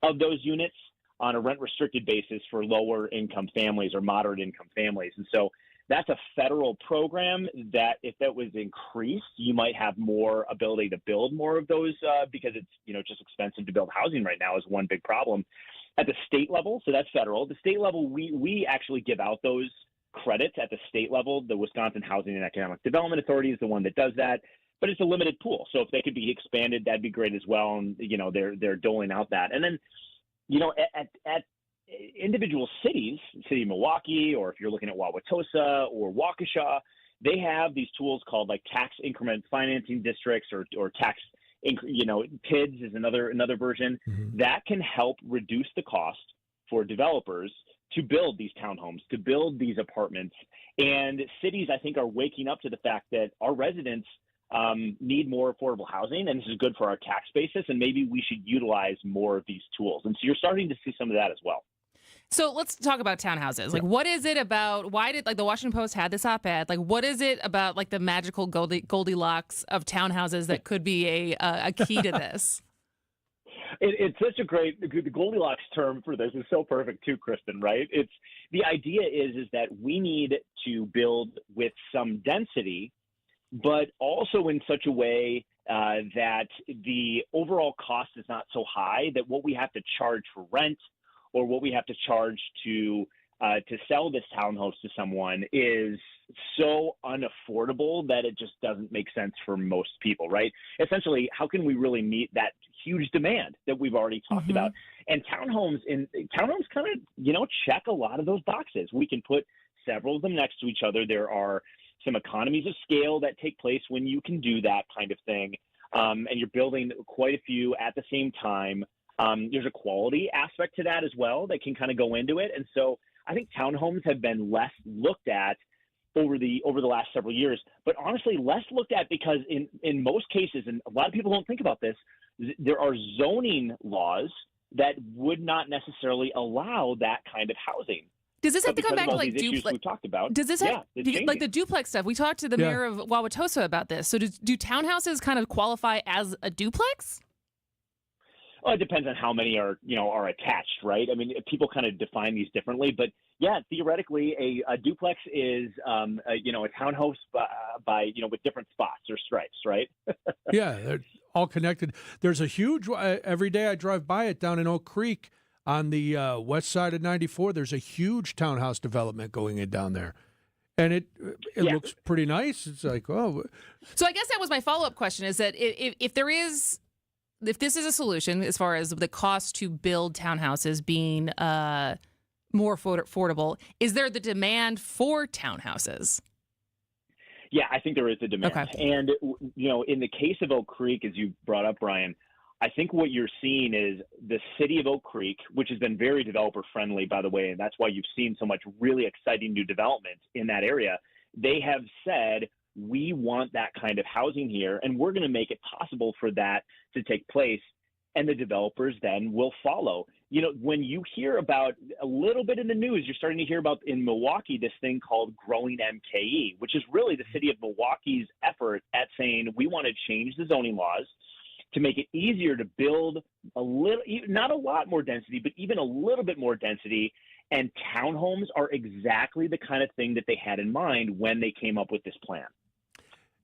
of those units on a rent-restricted basis for lower-income families or moderate-income families. And so that's a federal program that, if that was increased, you might have more ability to build more of those because it's just expensive to build housing right now is one big problem. At the state level, so that's federal. The state level, we actually give out those credits at the state level. The Wisconsin Housing and Economic Development Authority is the one that does that, but it's a limited pool. So if they could be expanded, that'd be great as well. And they're doling out that. And then, at individual cities, city of Milwaukee, or if you're looking at Wauwatosa or Waukesha, they have these tools called like tax increment financing districts or tax, TIDs is another version that can help reduce the cost for developers to build these townhomes, to build these apartments. And cities, I think, are waking up to the fact that our residents need more affordable housing, and this is good for our tax basis, and maybe we should utilize more of these tools. And so you're starting to see some of that as well. So let's talk about townhouses. Like, what is it about? Why did the Washington Post had this op-ed? Like, what is it about the magical Goldilocks of townhouses that could be a key to this? It's such a great, the Goldilocks term for this is so perfect too, Kristen, right? It's the idea is that we need to build with some density, but also in such a way that the overall cost is not so high that what we have to charge for rent or what we have to charge to sell this townhouse to someone is so unaffordable that it just doesn't make sense for most people, right? Essentially, how can we really meet that huge demand that we've already talked about? And townhomes kind of, check a lot of those boxes. We can put several of them next to each other. There are some economies of scale that take place when you can do that kind of thing. And you're building quite a few at the same time. There's a quality aspect to that as well that can kind of go into it. And so I think townhomes have been less looked at over the last several years, but honestly less looked at because in most cases, and a lot of people don't think about this, there are zoning laws that would not necessarily allow that kind of housing. Does this have to come back to duplex? We talked about. Does this have the duplex stuff? We talked to the mayor of Wauwatosa about this. So do townhouses kind of qualify as a duplex? Well, it depends on how many are attached, right? I mean, people kind of define these differently, but yeah, theoretically, a duplex is, a townhouse by with different spots or stripes, right? Yeah, they're all connected. There's a huge, every day I drive by it down in Oak Creek on the west side of 94. There's a huge townhouse development going in down there. And it looks pretty nice. It's like, oh. So I guess that was my follow-up question, is that if this is a solution as far as the cost to build townhouses being more affordable, is there the demand for townhouses? Yeah, I think there is a demand. Okay. And, in the case of Oak Creek, as you brought up, Brian, I think what you're seeing is the city of Oak Creek, which has been very developer friendly, by the way, and that's why you've seen so much really exciting new development in that area. They have said, we want that kind of housing here, and we're going to make it possible for that to take place. And the developers then will follow. When you hear about a little bit in the news, you're starting to hear about in Milwaukee this thing called Growing MKE, which is really the city of Milwaukee's effort at saying we want to change the zoning laws to make it easier to build a little, not a lot more density, but even a little bit more density. And townhomes are exactly the kind of thing that they had in mind when they came up with this plan.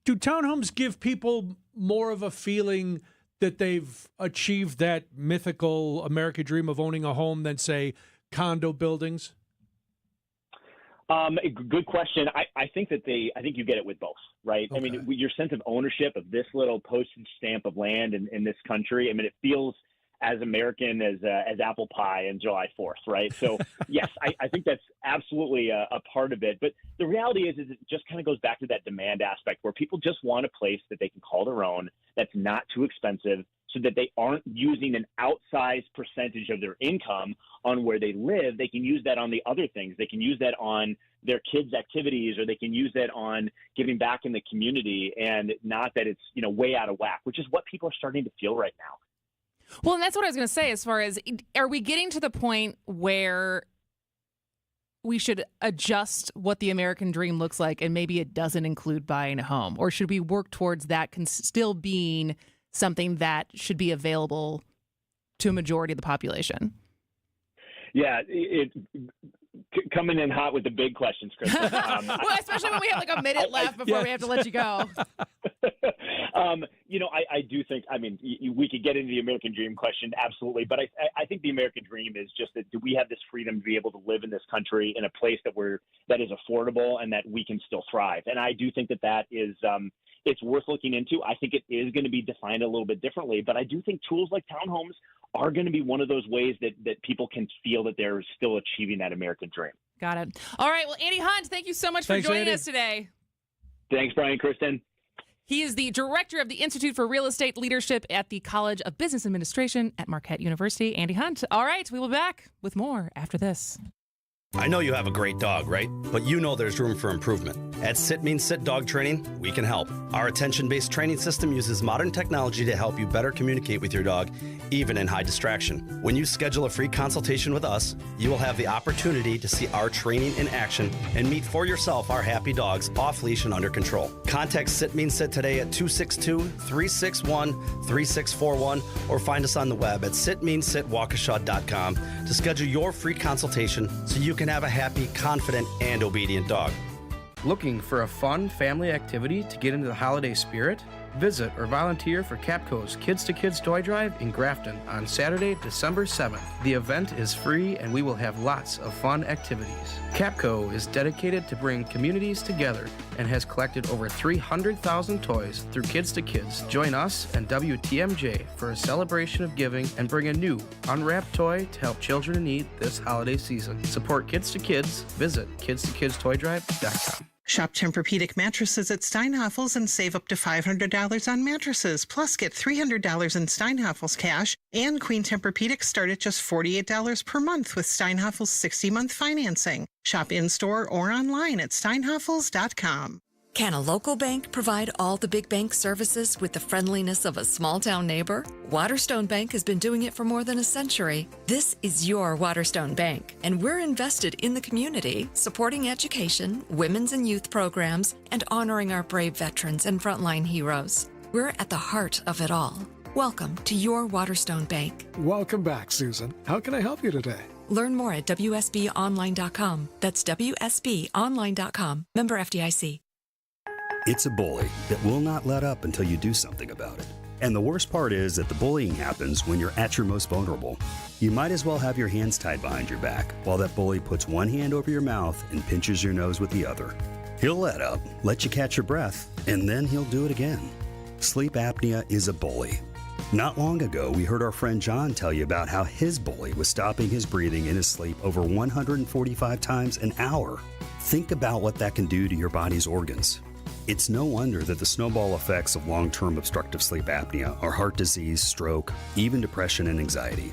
Do townhomes give people more of a feeling that they've achieved that mythical American dream of owning a home than, say, condo buildings? Good question. I think you get it with both, right? Okay. I mean, your sense of ownership of this little postage stamp of land in this country, I mean, it feels as American as apple pie and July 4th, right? So, yes, I think that's absolutely a part of it. But the reality is it just kind of goes back to that demand aspect where people just want a place that they can call their own, that's not too expensive, so that they aren't using an outsized percentage of their income on where they live. They can use that on the other things. They can use that on their kids' activities, or they can use that on giving back in the community, and not that it's, way out of whack, which is what people are starting to feel right now. Well, and that's what I was going to say, as far as, are we getting to the point where we should adjust what the American dream looks like, and maybe it doesn't include buying a home? Or should we work towards that still being something that should be available to a majority of the population? Yeah, coming in hot with the big questions, Chris. Well, especially when we have like a minute left before we have to let you go. I do think, we could get into the American dream question, absolutely. But I think the American dream is just that, do we have this freedom to be able to live in this country in a place that is affordable and that we can still thrive? And I do think that is, it's worth looking into. I think it is going to be defined a little bit differently, but I do think tools like townhomes are going to be one of those ways that people can feel that they're still achieving that American dream. Got it. All right. Well, Andy Hunt, thank you so much for joining us today. Thanks, Brian, Kristen. He is the director of the Institute for Real Estate Leadership at the College of Business Administration at Marquette University. Andy Hunt. All right. We will be back with more after this. I know you have a great dog, right? But you know there's room for improvement. At Sit Means Sit Dog Training, we can help. Our attention-based training system uses modern technology to help you better communicate with your dog, even in high distraction. When you schedule a free consultation with us, you will have the opportunity to see our training in action and meet for yourself our happy dogs off leash and under control. Contact Sit Means Sit today at 262-361-3641 or find us on the web at sitmeansitwaukesha.com to schedule your free consultation so you can have a happy, confident, and obedient dog. Looking for a fun family activity to get into the holiday spirit? Visit or volunteer for Capco's Kids to Kids Toy Drive in Grafton on Saturday, December 7th. The event is free and we will have lots of fun activities. Capco is dedicated to bring communities together and has collected over 300,000 toys through Kids to Kids. Join us and WTMJ for a celebration of giving and bring a new unwrapped toy to help children in need this holiday season. Support Kids to Kids. Visit kidstokids.com. Shop Tempur-Pedic mattresses at Steinhafels and save up to $500 on mattresses. Plus, get $300 in Steinhafels cash, and Queen Tempur-Pedic start at just $48 per month with Steinhafels 60-month financing. Shop in-store or online at steinhafels.com. Can a local bank provide all the big bank services with the friendliness of a small-town neighbor? Waterstone Bank has been doing it for more than a century. This is your Waterstone Bank, and we're invested in the community, supporting education, women's and youth programs, and honoring our brave veterans and frontline heroes. We're at the heart of it all. Welcome to your Waterstone Bank. Welcome back, Susan. How can I help you today? Learn more at WSBOnline.com. That's WSBOnline.com. Member FDIC. It's a bully that will not let up until you do something about it. And the worst part is that the bullying happens when you're at your most vulnerable. You might as well have your hands tied behind your back while that bully puts one hand over your mouth and pinches your nose with the other. He'll let up, let you catch your breath, and then he'll do it again. Sleep apnea is a bully. Not long ago, we heard our friend John tell you about how his bully was stopping his breathing in his sleep over 145 times an hour. Think about what that can do to your body's organs. It's no wonder that the snowball effects of long-term obstructive sleep apnea are heart disease, stroke, even depression and anxiety.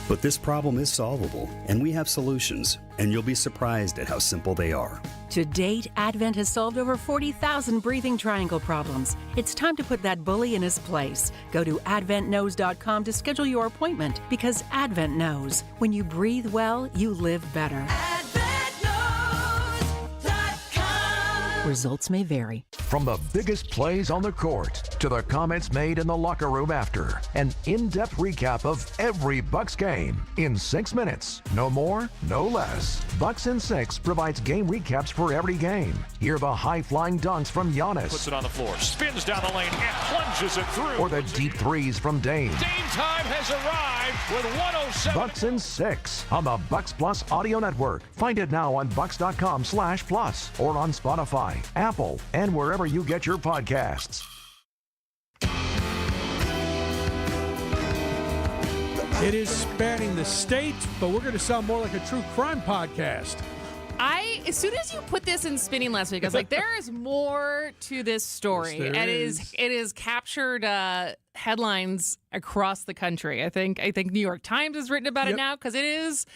But this problem is solvable, and we have solutions, and you'll be surprised at how simple they are. To date, Advent has solved over 40,000 breathing triangle problems. It's time to put that bully in his place. Go to adventknows.com to schedule your appointment, because Advent knows. When you breathe well, you live better. Results may vary. From the biggest plays on the court to the comments made in the locker room after, an in-depth recap of every Bucks game in 6 minutes. No more, no less. Bucks in 6 provides game recaps for every game. Hear the high-flying dunks from Giannis. Puts it on the floor, spins down the lane, and plunges it through. Or the deep threes from Dame. Dame time has arrived with 107. Bucks in 6 on the Bucks Plus Audio Network. Find it now on bucks.com/plus or on Spotify, Apple, and wherever you get your podcasts. It is spanning the state, but we're going to sound more like a true crime podcast. As soon as you put this in spinning last week, I was like, there is more to this story. Yes, there is. It is captured headlines across the country. I think New York Times has written about it now because it is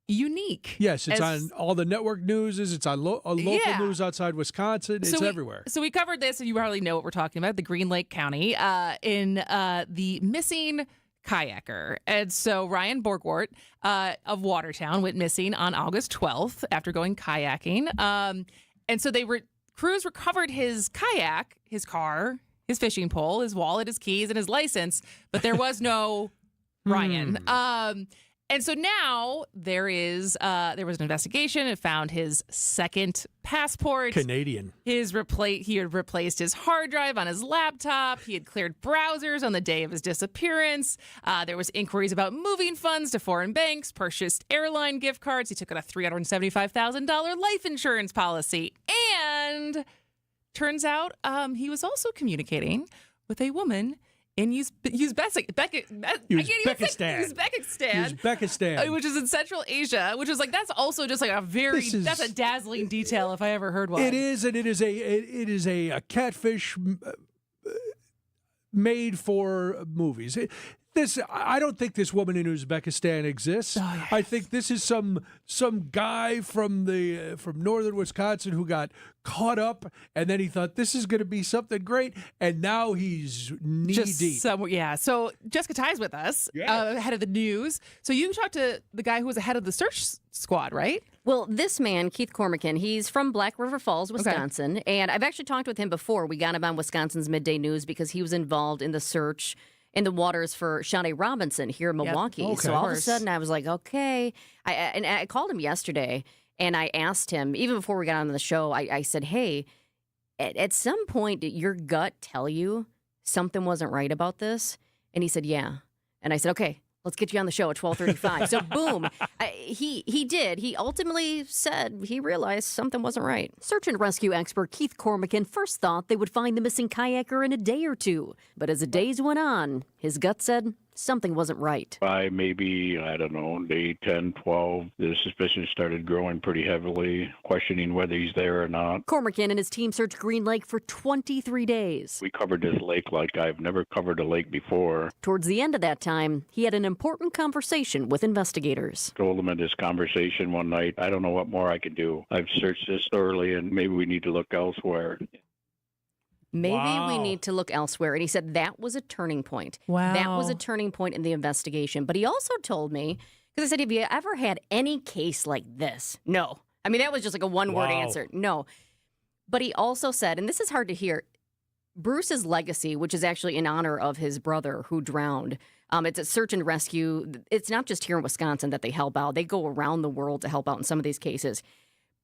unique. Yes, it's on all the network news. It's on local news outside Wisconsin. It's everywhere. So we covered this, and you probably know what we're talking about, the Green Lake County, in the missing kayaker. And so Ryan Borgwart of Watertown went missing on August 12th after going kayaking. And so crews recovered his kayak, his car, his fishing pole, his wallet, his keys, and his license, but there was no Ryan. And so now there was an investigation. It found his second passport. Canadian. He had replaced his hard drive on his laptop. He had cleared browsers on the day of his disappearance. There was inquiries about moving funds to foreign banks, purchased airline gift cards. He took out a $375,000 life insurance policy. And turns out he was also communicating with a woman in Uzbekistan, which is in Central Asia, which is like, that's also just like that's a dazzling detail if I ever heard one. It is, and it is a catfish made for movies. I don't think this woman in Uzbekistan exists. Oh, yes. I think this is some guy from northern Wisconsin who got caught up, and then he thought this is going to be something great, and now he's knee deep. So Jessica Ty's with us, head of the news. So you talked to the guy who was the head of the search squad, right? Well, this man, Keith Cormican, he's from Black River Falls, Wisconsin, and I've actually talked with him before. We got him on Wisconsin's Midday News because he was involved in the search in the waters for Shanae Robinson here in Milwaukee. Yep. Okay. So all of a sudden I was like, okay. I called him yesterday and I asked him, even before we got on the show, I said, hey, at some point did your gut tell you something wasn't right about this? And he said, yeah. And I said, okay, let's get you on the show at 12:35. So boom, he did. He ultimately said he realized something wasn't right. Search and rescue expert Keith Cormican first thought they would find the missing kayaker in a day or two. But as the days went on, his gut said something wasn't right. By maybe, I don't know, day 10, 12, the suspicion started growing pretty heavily, questioning whether he's there or not. Cormican and his team searched Green Lake for 23 days. We covered this lake like I've never covered a lake before. Towards the end of that time, he had an important conversation with investigators. Told him in this conversation one night, I don't know what more I can do. I've searched this thoroughly, and maybe we need to look elsewhere. Maybe we need to look elsewhere. And he said that was a turning point. Wow. That was a turning point in the investigation. But he also told me, because I said, have you ever had any case like this? No. I mean, that was just like a one-word answer. No. But he also said, and this is hard to hear, Bruce's legacy, which is actually in honor of his brother who drowned. It's a search and rescue. It's not just here in Wisconsin that they help out. They go around the world to help out in some of these cases.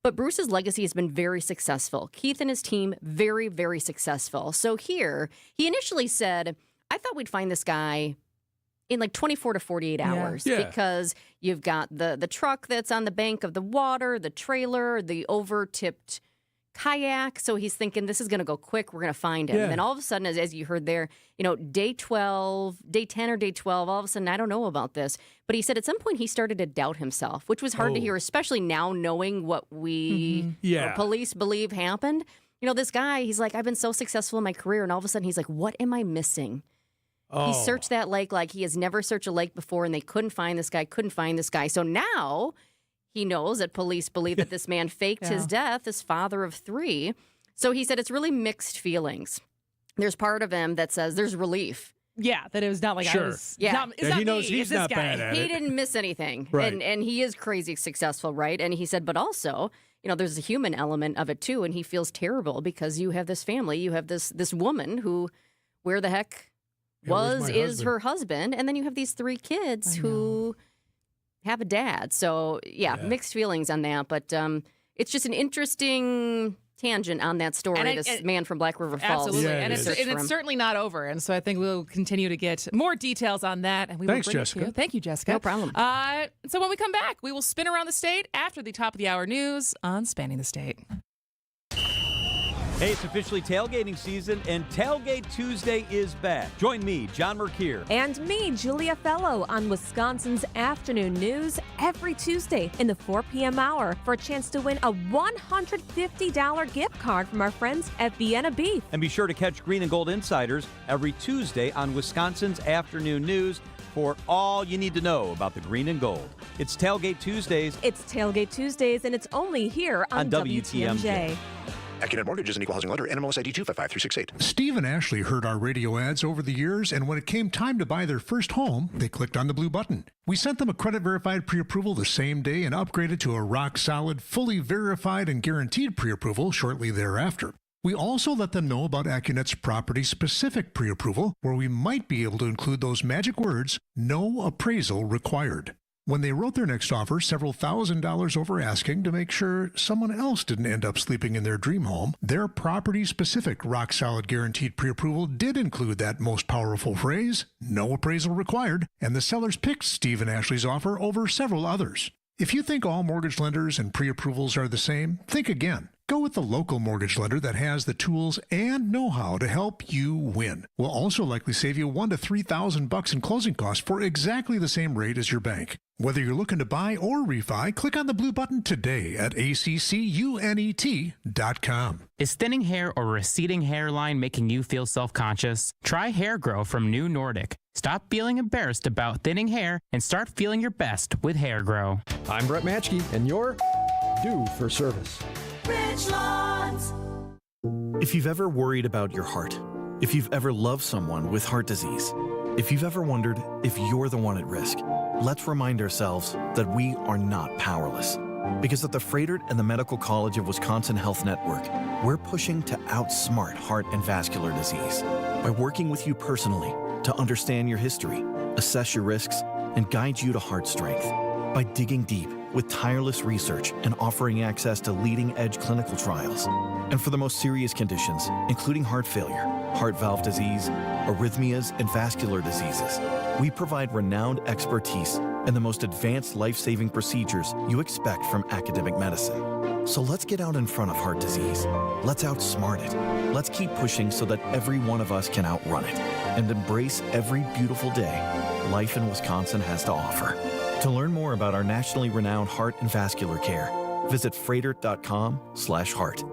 But Bruce's legacy has been very successful. Keith and his team, very, very successful. So here, he initially said, I thought we'd find this guy in like 24 to 48 hours because you've got the truck that's on the bank of the water, the trailer, the over-tipped kayak. So he's thinking this is going to go quick. We're going to find him. And then all of a sudden, as you heard there, day 12, day 10 or day 12, all of a sudden, I don't know about this. But he said at some point he started to doubt himself, which was hard to hear, especially now knowing what we police believe happened. This guy, he's like, I've been so successful in my career. And all of a sudden he's like, what am I missing? He searched that lake like he has never searched a lake before, and they couldn't find this guy. So now he knows that police believe that this man faked his death, this father of 3. So he said it's really mixed feelings. There's part of him that says there's relief. Yeah, that it was not like I was. Yeah, he knows he's not bad at it. He didn't miss anything. Right. And he is crazy successful, right? And he said, but also, there's a human element of it too. And he feels terrible because you have this family, you have this woman who, where the heck is her husband. And then you have these 3 kids who have a dad. So, mixed feelings on that. But it's just an interesting tangent on that story, this man from Black River Falls. Absolutely. And it's certainly not over. And so I think we'll continue to get more details on that. And we will bring Jessica. It to you. Thank you, Jessica. No problem. So when we come back, we will spin around the state after the top of the hour news on Spanning the State. Hey, it's officially tailgating season, and Tailgate Tuesday is back. Join me, John Merkier. And me, Julia Fellow, on Wisconsin's Afternoon News every Tuesday in the 4 p.m. hour for a chance to win a $150 gift card from our friends at Vienna Beef. And be sure to catch Green and Gold Insiders every Tuesday on Wisconsin's Afternoon News for all you need to know about the Green and Gold. It's Tailgate Tuesdays. It's Tailgate Tuesdays, and it's only here on WTMJ. Accunet Mortgage is an equal housing lender. NMLS ID 255368. Steve and Ashley heard our radio ads over the years, and when it came time to buy their first home, they clicked on the blue button. We sent them a credit-verified pre-approval the same day and upgraded to a rock-solid, fully verified and guaranteed pre-approval shortly thereafter. We also let them know about Accunet's property-specific pre-approval, where we might be able to include those magic words, no appraisal required. When they wrote their next offer, several $1,000s over asking to make sure someone else didn't end up sleeping in their dream home, their property-specific rock-solid guaranteed pre-approval did include that most powerful phrase, no appraisal required, and the sellers picked Steve and Ashley's offer over several others. If you think all mortgage lenders and pre-approvals are the same, think again. Go with the local mortgage lender that has the tools and know-how to help you win. We'll also likely save you $1,000 to $3,000 in closing costs for exactly the same rate as your bank. Whether you're looking to buy or refi, click on the blue button today at accunet.com. Is thinning hair or receding hairline making you feel self-conscious? Try Hair Grow from New Nordic. Stop feeling embarrassed about thinning hair and start feeling your best with Hair Grow. I'm Brett Matschke, and you're due for service. If you've ever worried about your heart, if you've ever loved someone with heart disease, if you've ever wondered if you're the one at risk, let's remind ourselves that we are not powerless. Because at the Froedtert and the Medical College of Wisconsin Health Network, we're pushing to outsmart heart and vascular disease by working with you personally to understand your history, assess your risks, and guide you to heart strength. By digging deep with tireless research and offering access to leading-edge clinical trials. And for the most serious conditions, including heart failure, heart valve disease, arrhythmias, and vascular diseases, we provide renowned expertise and the most advanced life-saving procedures you expect from academic medicine. So let's get out in front of heart disease. Let's outsmart it. Let's keep pushing so that every one of us can outrun it and embrace every beautiful day life in Wisconsin has to offer. To learn more about our nationally renowned heart and vascular care, visit froedtert.com/heart.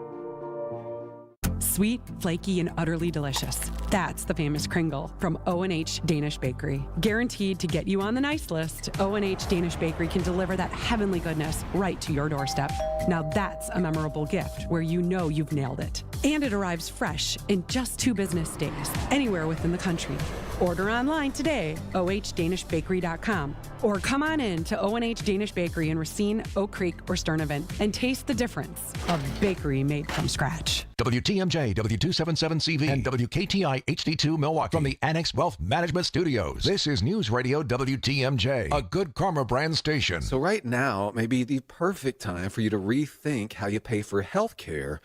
Sweet, flaky, and utterly delicious. That's the famous Kringle from O&H Danish Bakery. Guaranteed to get you on the nice list, O&H Danish Bakery can deliver that heavenly goodness right to your doorstep. Now that's a memorable gift where you know you've nailed it. And it arrives fresh in just 2 business days, anywhere within the country. Order online today, ohdanishbakery.com, or come on in to O&H Danish Bakery in Racine, Oak Creek, or Sturnivan and taste the difference of bakery made from scratch. WTMJ, W277CV, and WKTI HD2 Milwaukee from the Annex Wealth Management Studios. This is News Radio WTMJ, a Good Karma brand station. So right now may be the perfect time for you to rethink how you pay for health care.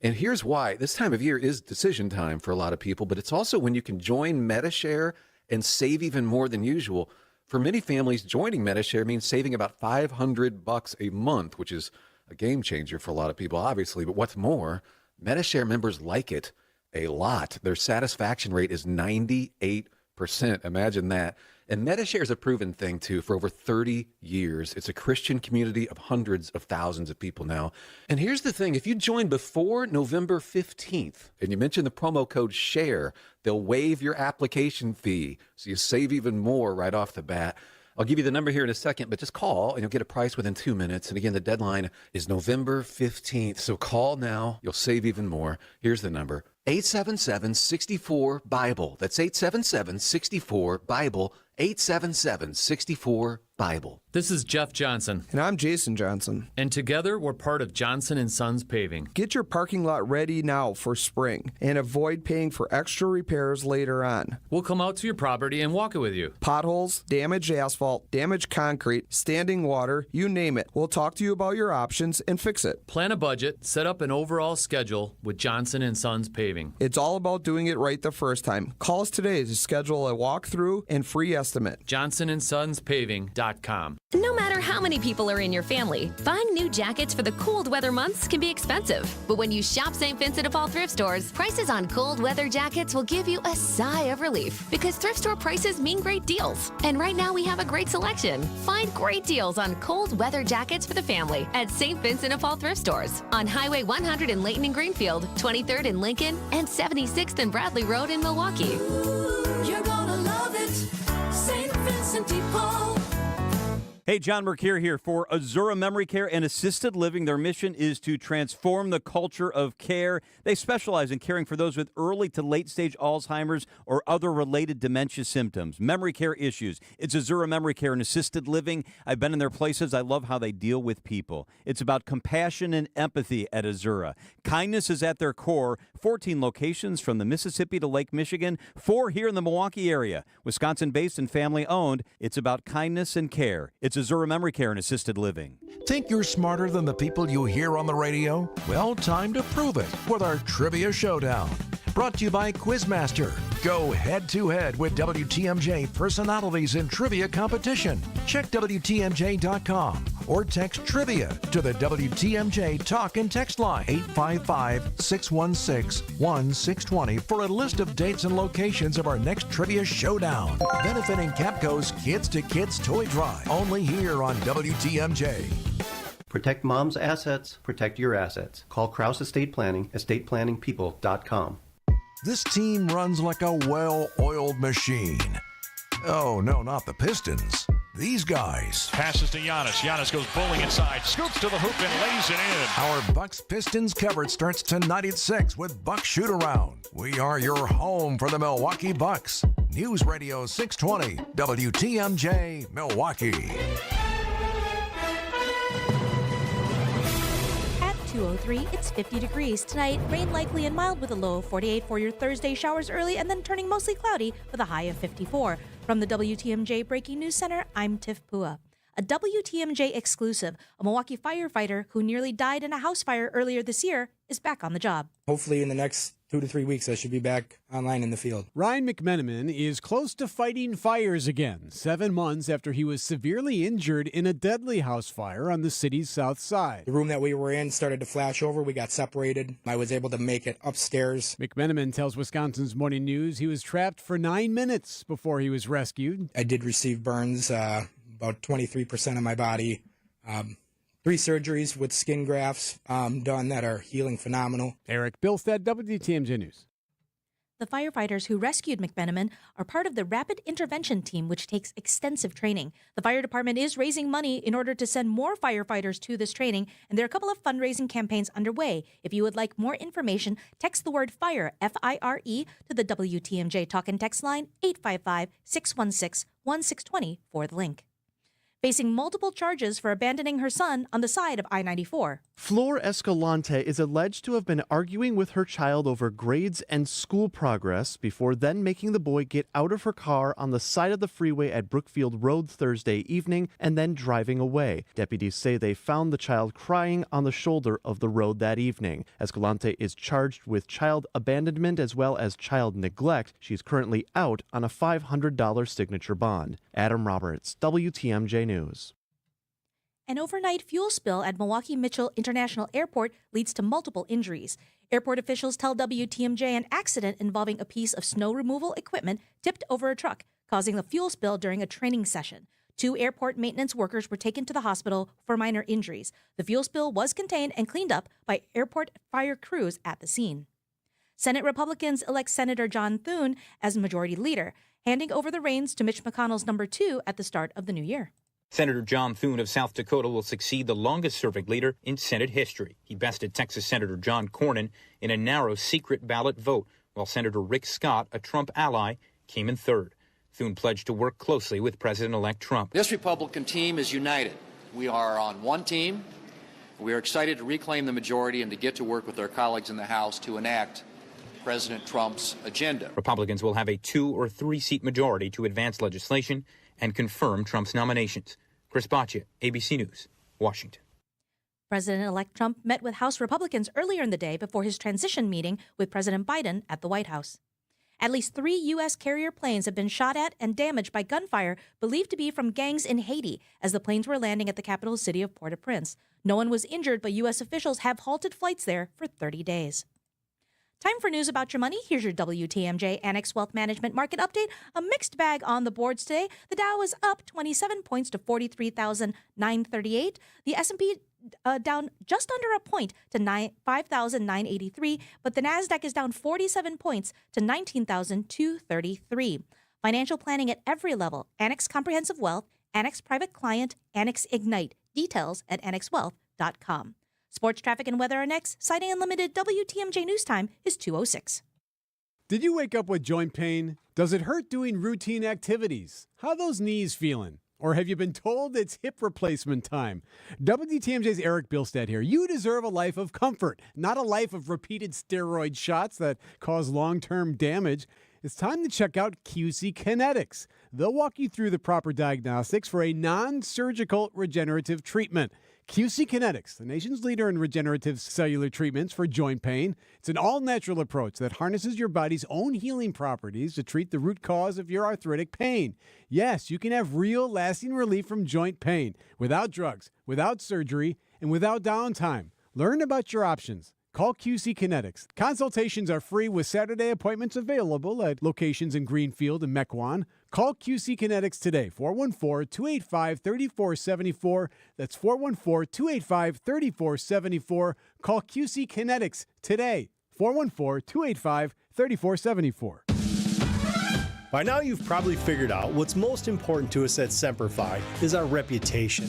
And here's why. This time of year is decision time for a lot of people, but it's also when you can join MediShare and save even more than usual. For many families, joining MediShare means saving about $500 a month, which is a game changer for a lot of people, obviously. But what's more, MediShare members like it a lot. Their satisfaction rate is 98%. Imagine that. And MediShare is a proven thing, too, for over 30 years. It's a Christian community of hundreds of thousands of people now. And here's the thing. If you join before November 15th and you mention the promo code SHARE, they'll waive your application fee, so you save even more right off the bat. I'll give you the number here in a second, but just call and you'll get a price within 2 minutes. And again, the deadline is November 15th. So call now. You'll save even more. Here's the number. 877-64-BIBLE. That's 877-64-BIBLE. 877-64-BIBLE. This is Jeff Johnson. And I'm Jason Johnson. And together we're part of Johnson & Sons Paving. Get your parking lot ready now for spring and avoid paying for extra repairs later on. We'll come out to your property and walk it with you. Potholes, damaged asphalt, damaged concrete, standing water, you name it. We'll talk to you about your options and fix it. Plan a budget, set up an overall schedule with Johnson & Sons Paving. It's all about doing it right the first time. Call us today to schedule a walkthrough and free estimate. JohnsonandSonsPaving.com. No matter how many people are in your family, buying new jackets for the cold weather months can be expensive. But when you shop St. Vincent de Paul thrift stores, prices on cold weather jackets will give you a sigh of relief because thrift store prices mean great deals. And right now we have a great selection. Find great deals on cold weather jackets for the family at St. Vincent de Paul thrift stores on Highway 100 in Layton and Greenfield, 23rd in Lincoln, and 76th and Bradley Road in Milwaukee. You're gonna love it, St. Vincent de Paul. Hey, John Mercure here for Azura Memory Care and Assisted Living. Their mission is to transform the culture of care. They specialize in caring for those with early to late stage Alzheimer's or other related dementia symptoms, memory care issues. It's Azura Memory Care and Assisted Living. I've been in their places. I love how they deal with people. It's about compassion and empathy at Azura. Kindness is at their core. 14 locations from the Mississippi to Lake Michigan, 4 here in the Milwaukee area. Wisconsin-based and family-owned. It's about kindness and care. It's Azura Memory Care and Assisted Living. Think you're smarter than the people you hear on the radio? Well, time to prove it with our Trivia Showdown. Brought to you by Quizmaster. Go head-to-head with WTMJ personalities in trivia competition. Check WTMJ.com or text trivia to the WTMJ talk and text line 855-616-1620 for a list of dates and locations of our next Trivia Showdown. Benefiting Capco's Kids to Kids Toy Drive. Only here on WTMJ. Protect mom's assets, protect your assets. Call Kraus Estate Planning, estateplanningpeople.com. This team runs like a well-oiled machine. Oh, no, not the Pistons. These guys. Passes to Giannis. Giannis goes bowling inside, scoops to the hoop and lays it in. Our Bucks Pistons coverage starts tonight at 6 with Buck Shoot Around. We are your home for the Milwaukee Bucks. News Radio 620, WTMJ, Milwaukee. 203, it's 50 degrees. Tonight, rain likely and mild with a low of 48 for your Thursday. Showers early and then turning mostly cloudy with a high of 54. From the WTMJ Breaking News Center, I'm Tiff Pua. A WTMJ exclusive, a Milwaukee firefighter who nearly died in a house fire earlier this year is back on the job. Hopefully in the next 2 to 3 weeks, I should be back online in the field. Ryan McMenamin is close to fighting fires again, 7 months after he was severely injured in a deadly house fire on the city's south side. The room that we were in started to flash over. We got separated. I was able to make it upstairs. McMenamin tells Wisconsin's Morning News he was trapped for 9 minutes before he was rescued. I did receive burns, about 23% of my body. 3 surgeries with skin grafts done that are healing phenomenal. Eric Bilstead, WTMJ News. The firefighters who rescued McMenamin are part of the Rapid Intervention Team, which takes extensive training. The fire department is raising money in order to send more firefighters to this training, and there are a couple of fundraising campaigns underway. If you would like more information, text the word FIRE, F-I-R-E, to the WTMJ Talk and Text line 855-616-1620 for the link. Facing multiple charges for abandoning her son on the side of I-94. Flor Escalante is alleged to have been arguing with her child over grades and school progress before then making the boy get out of her car on the side of the freeway at Brookfield Road Thursday evening and then driving away. Deputies say they found the child crying on the shoulder of the road that evening. Escalante is charged with child abandonment as well as child neglect. She's currently out on a $500 signature bond. Adam Roberts, WTMJ News. An overnight fuel spill at Milwaukee Mitchell International Airport leads to multiple injuries. Airport officials tell WTMJ an accident involving a piece of snow removal equipment tipped over a truck, causing a fuel spill during a training session. 2 airport maintenance workers were taken to the hospital for minor injuries. The fuel spill was contained and cleaned up by airport fire crews at the scene. Senate Republicans elect Senator John Thune as Majority Leader, handing over the reins to Mitch McConnell's number 2 at the start of the new year. Senator John Thune of South Dakota will succeed the longest-serving leader in Senate history. He bested Texas Senator John Cornyn in a narrow secret ballot vote, while Senator Rick Scott, a Trump ally, came in third. Thune pledged to work closely with President-elect Trump. This Republican team is united. We are on one team. We are excited to reclaim the majority and to get to work with our colleagues in the House to enact President Trump's agenda. Republicans will have a 2 or 3 seat majority to advance legislation and confirm Trump's nominations. Chris Baccia, ABC News, Washington. President-elect Trump met with House Republicans earlier in the day before his transition meeting with President Biden at the White House. At least 3 U.S. carrier planes have been shot at and damaged by gunfire believed to be from gangs in Haiti as the planes were landing at the capital city of Port-au-Prince. No one was injured, but U.S. officials have halted flights there for 30 days. Time for news about your money. Here's your WTMJ Annex Wealth Management Market Update. A mixed bag on the boards today. The Dow is up 27 points to 43,938. The S&P down just under a point to 5,983. But the NASDAQ is down 47 points to 19,233. Financial planning at every level. Annex Comprehensive Wealth, Annex Private Client, Annex Ignite. Details at annexwealth.com. Sports, traffic, and weather are next. Citing Unlimited, WTMJ News Time is 2:06. Did you wake up with joint pain? Does it hurt doing routine activities? How are those knees feeling? Or have you been told it's hip replacement time? WTMJ's Eric Bilstead here. You deserve a life of comfort, not a life of repeated steroid shots that cause long-term damage. It's time to check out QC Kinetics. They'll walk you through the proper diagnostics for a non-surgical regenerative treatment. QC Kinetics, the nation's leader in regenerative cellular treatments for joint pain. It's an all-natural approach that harnesses your body's own healing properties to treat the root cause of your arthritic pain. Yes, you can have real, lasting relief from joint pain without drugs, without surgery, and without downtime. Learn about your options. Call QC Kinetics. Consultations are free with Saturday appointments available at locations in Greenfield and Mequon. Call QC Kinetics today, 414-285-3474. That's 414-285-3474. Call QC Kinetics today, 414-285-3474. By now you've probably figured out what's most important to us at Semper Fi is our reputation.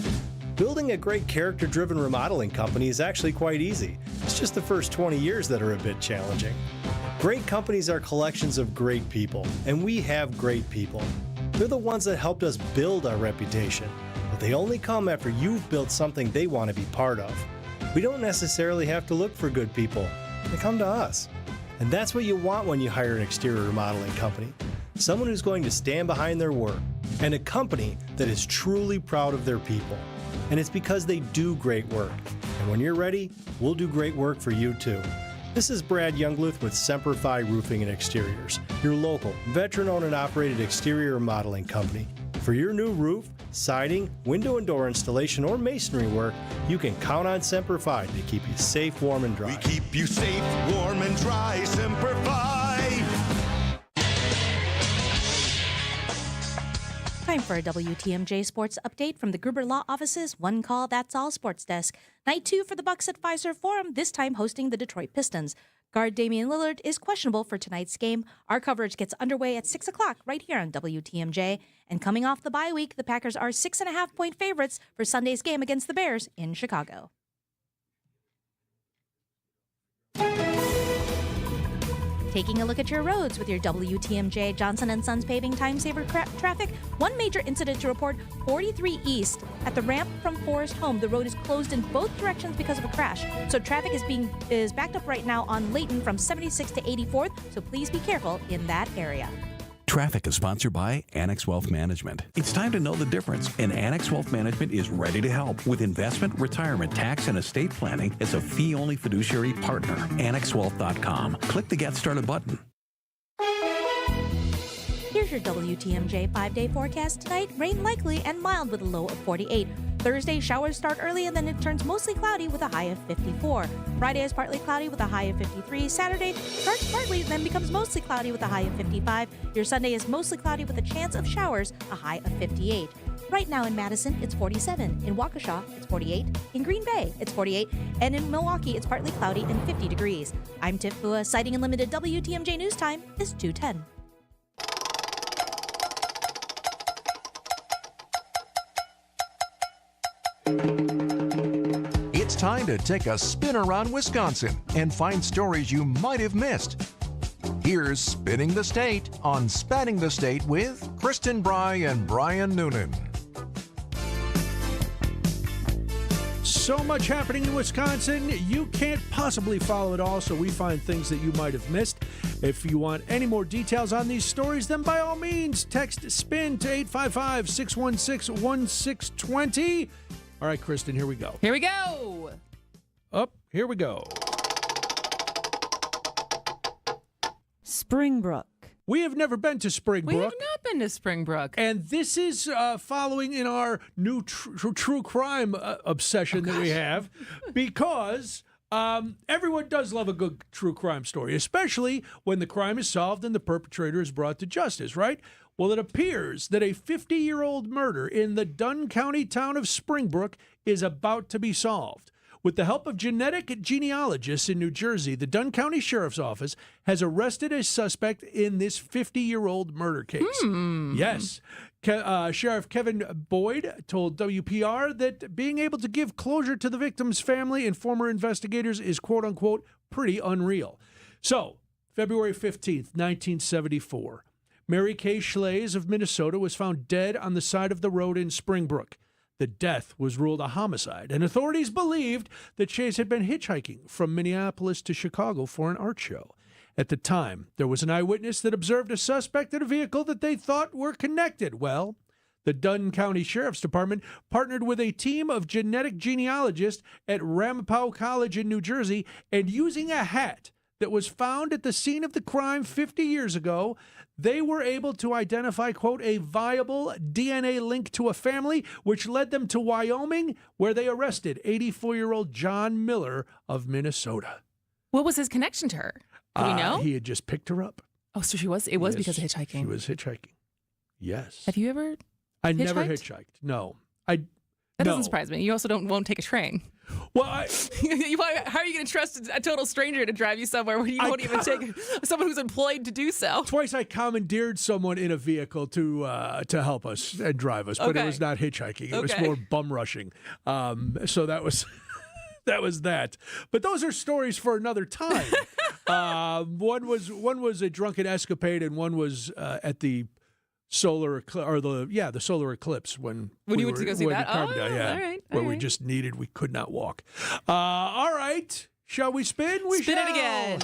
Building a great character-driven remodeling company is actually quite easy. It's just the first 20 years that are a bit challenging. Great companies are collections of great people, and we have great people. They're the ones that helped us build our reputation, but they only come after you've built something they want to be part of. We don't necessarily have to look for good people. They come to us. And that's what you want when you hire an exterior remodeling company. Someone who's going to stand behind their work, and a company that is truly proud of their people. And it's because they do great work. And when you're ready, we'll do great work for you too. This is Brad Youngluth with Semper Fi Roofing and Exteriors, your local, veteran-owned and operated exterior remodeling company. For your new roof, siding, window and door installation, or masonry work, you can count on Semper Fi to keep you safe, warm, and dry. We keep you safe, warm, and dry. Semper Fi. Time for a WTMJ Sports Update from the Gruber Law Office's One Call That's All Sports Desk. Night 2 for the Bucks at Fiserv Forum, this time hosting the Detroit Pistons. Guard Damian Lillard is questionable for tonight's game. Our coverage gets underway at 6 o'clock right here on WTMJ. And coming off the bye week, the Packers are 6.5-point favorites for Sunday's game against the Bears in Chicago. Taking a look at your roads with your WTMJ Johnson & Sons paving time saver traffic. One major incident to report, 43 East. At the ramp from Forest Home, the road is closed in both directions because of a crash. So traffic is backed up right now on Layton from 76 to 84th, so please be careful in that area. Traffic is sponsored by Annex Wealth Management. It's time to know the difference, and Annex Wealth Management is ready to help with investment, retirement, tax, and estate planning as a fee-only fiduciary partner. AnnexWealth.com. Click the Get Started button. Here's your WTMJ 5-day forecast tonight. Rain likely and mild with a low of 48. Thursday, showers start early and then it turns mostly cloudy with a high of 54. Friday is partly cloudy with a high of 53. Saturday starts partly, then becomes mostly cloudy with a high of 55. Your Sunday is mostly cloudy with a chance of showers, a high of 58. Right now in Madison, it's 47. In Waukesha, it's 48. In Green Bay, it's 48. And in Milwaukee, it's partly cloudy and 50 degrees. I'm Tiff Bua. Sighting Unlimited WTMJ News Time is 2:10. It's time to take a spin around Wisconsin and find stories you might have missed. Here's Spinning the State on Spanning the State with Kristen Bry and Brian Noonan. So much happening in Wisconsin, you can't possibly follow it all, so we find things that you might have missed. If you want any more details on these stories, then by all means, text SPIN to 855-616-1620. All right, Kristen, here we go. Here we go. Here we go. Springbrook. We have never been to Springbrook. We have not been to Springbrook. And this is following in our new true crime obsession that we have, because everyone does love a good true crime story, especially when the crime is solved and the perpetrator is brought to justice, right? Well, it appears that a 50-year-old murder in the Dunn County town of Springbrook is about to be solved. With the help of genetic genealogists in New Jersey, the Dunn County Sheriff's Office has arrested a suspect in this 50-year-old murder case. Yes. Sheriff Kevin Boyd told WPR that being able to give closure to the victim's family and former investigators is, quote-unquote, pretty unreal. So, February 15th, 1974, Mary Kay Schlaze of Minnesota was found dead on the side of the road in Springbrook. The death was ruled a homicide, and authorities believed that Schlaze had been hitchhiking from Minneapolis to Chicago for an art show. At the time, there was an eyewitness that observed a suspect in a vehicle that they thought were connected. Well, the Dunn County Sheriff's Department partnered with a team of genetic genealogists at Ramapo College in New Jersey, and using a hat that was found at the scene of the crime 50 years ago, they were able to identify, quote, a viable DNA link to a family, which led them to Wyoming, where they arrested 84-year-old John Miller of Minnesota. What was his connection to her? Do we know? He had just picked her up. Oh, so it was because of hitchhiking. She was hitchhiking. Yes. Have you ever I hitchhiked? never hitchhiked. No. That doesn't surprise me. You also won't take a train. Well, how are you going to trust a total stranger to drive you somewhere when you won't even take someone who's employed to do so? Twice I commandeered someone in a vehicle to help us and drive us, but it was not hitchhiking. It was more bum rushing. So that was that was that. But those are stories for another time. One was a drunken escapade, and one was at the solar the solar eclipse when you went to go see that. All right. We just needed, we could not walk. All right, shall we spin? Spin it again.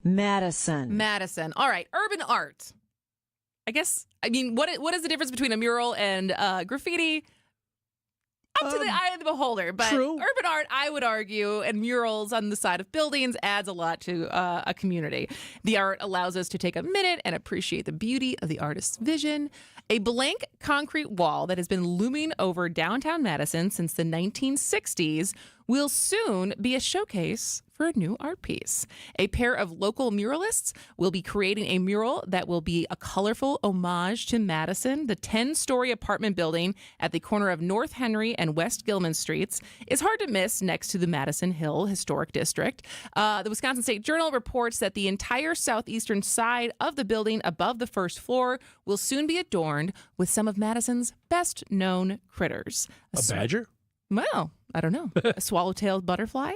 Madison. All right, urban art. I mean, what is the difference between a mural and graffiti? Up to the eye of the beholder, but urban art, I would argue, and murals on the side of buildings adds a lot to a community. The art allows us to take a minute and appreciate the beauty of the artist's vision. A blank concrete wall that has been looming over downtown Madison since the 1960s will soon be a showcase for a new art piece. A pair of local muralists will be creating a mural that will be a colorful homage to Madison. The 10-story apartment building at the corner of North Henry and West Gilman Streets is hard to miss next to the Madison Hill Historic District. The Wisconsin State Journal reports that the entire southeastern side of the building above the first floor will soon be adorned with some of Madison's best-known critters. A badger? Well, I don't know. A swallowtail butterfly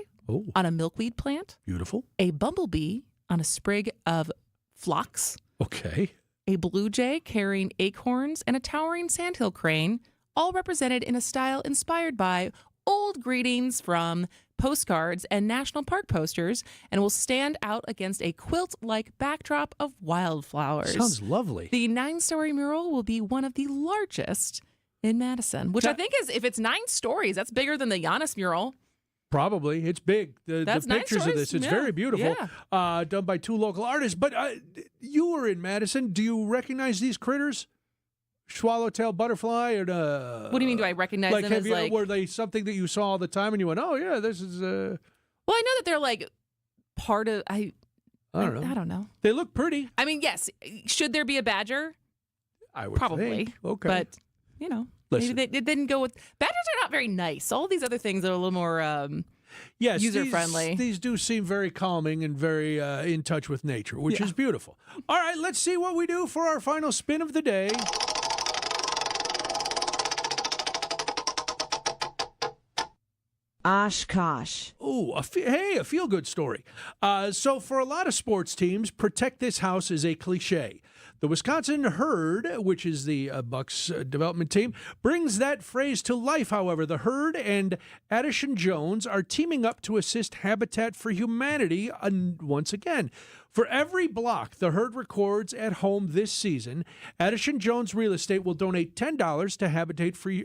on a milkweed plant. Beautiful. A bumblebee on a sprig of phlox. Okay. A blue jay carrying acorns and a towering sandhill crane, all represented in a style inspired by old greetings from postcards and national park posters, and will stand out against a quilt-like backdrop of wildflowers. Sounds lovely. The 9-story mural will be one of the largest in Madison, which I think is, if it's 9 stories, that's bigger than the Giannis mural. Probably. It's big. That's the pictures 9 of this, stories? it's Yeah. very beautiful. Yeah. Done by 2 local artists. But you were in Madison. Do you recognize these critters? Swallowtail butterfly? Or What do you mean, do I recognize them as like... Were they something that you saw all the time and you went, oh, yeah, this is... Well, I know that they're like part of... I don't know. They look pretty. I mean, yes. Should there be a badger? I would Probably. think. Okay. But, you know, Listen. maybe they didn't go with... Badgers are not very nice. All these other things are a little more Yes, user-friendly. These do seem very calming and very in touch with nature, which is beautiful. All right, let's see what we do for our final spin of the day. Oshkosh. Oh, a feel-good story. So for a lot of sports teams, protect this house is a cliche. The Wisconsin Herd, which is the Bucks development team, brings that phrase to life, however. The Herd and Addison Jones are teaming up to assist Habitat for Humanity once again. For every block the Herd records at home this season, Addison Jones Real Estate will donate $10 to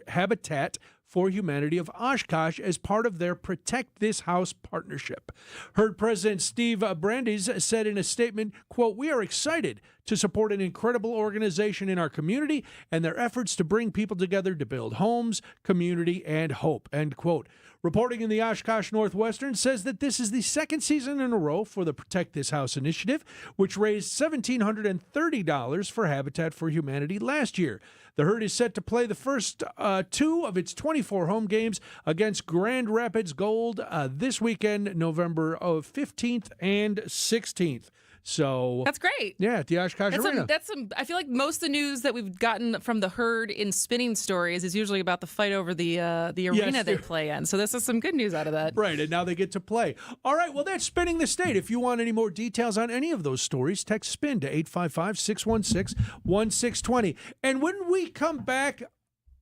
Habitat for Humanity of Oshkosh as part of their Protect This House partnership. Herd President Steve Brandes said in a statement, quote, "We are excited to support an incredible organization in our community and their efforts to bring people together to build homes, community, and hope," end quote. Reporting in the Oshkosh Northwestern says that this is the second season in a row for the Protect This House initiative, which raised $1,730 for Habitat for Humanity last year. The Herd is set to play the first 2 of its 24 home games against Grand Rapids Gold this weekend, November 15th and 16th. So that's great. Yeah, at the Oshkosh Arena. I feel like most of the news that we've gotten from the Herd in spinning stories is usually about the fight over the arena they play in. So this is some good news out of that. Right, and now they get to play. All right, well, that's Spinning the State. If you want any more details on any of those stories, text SPIN to 855-616-1620. And when we come back,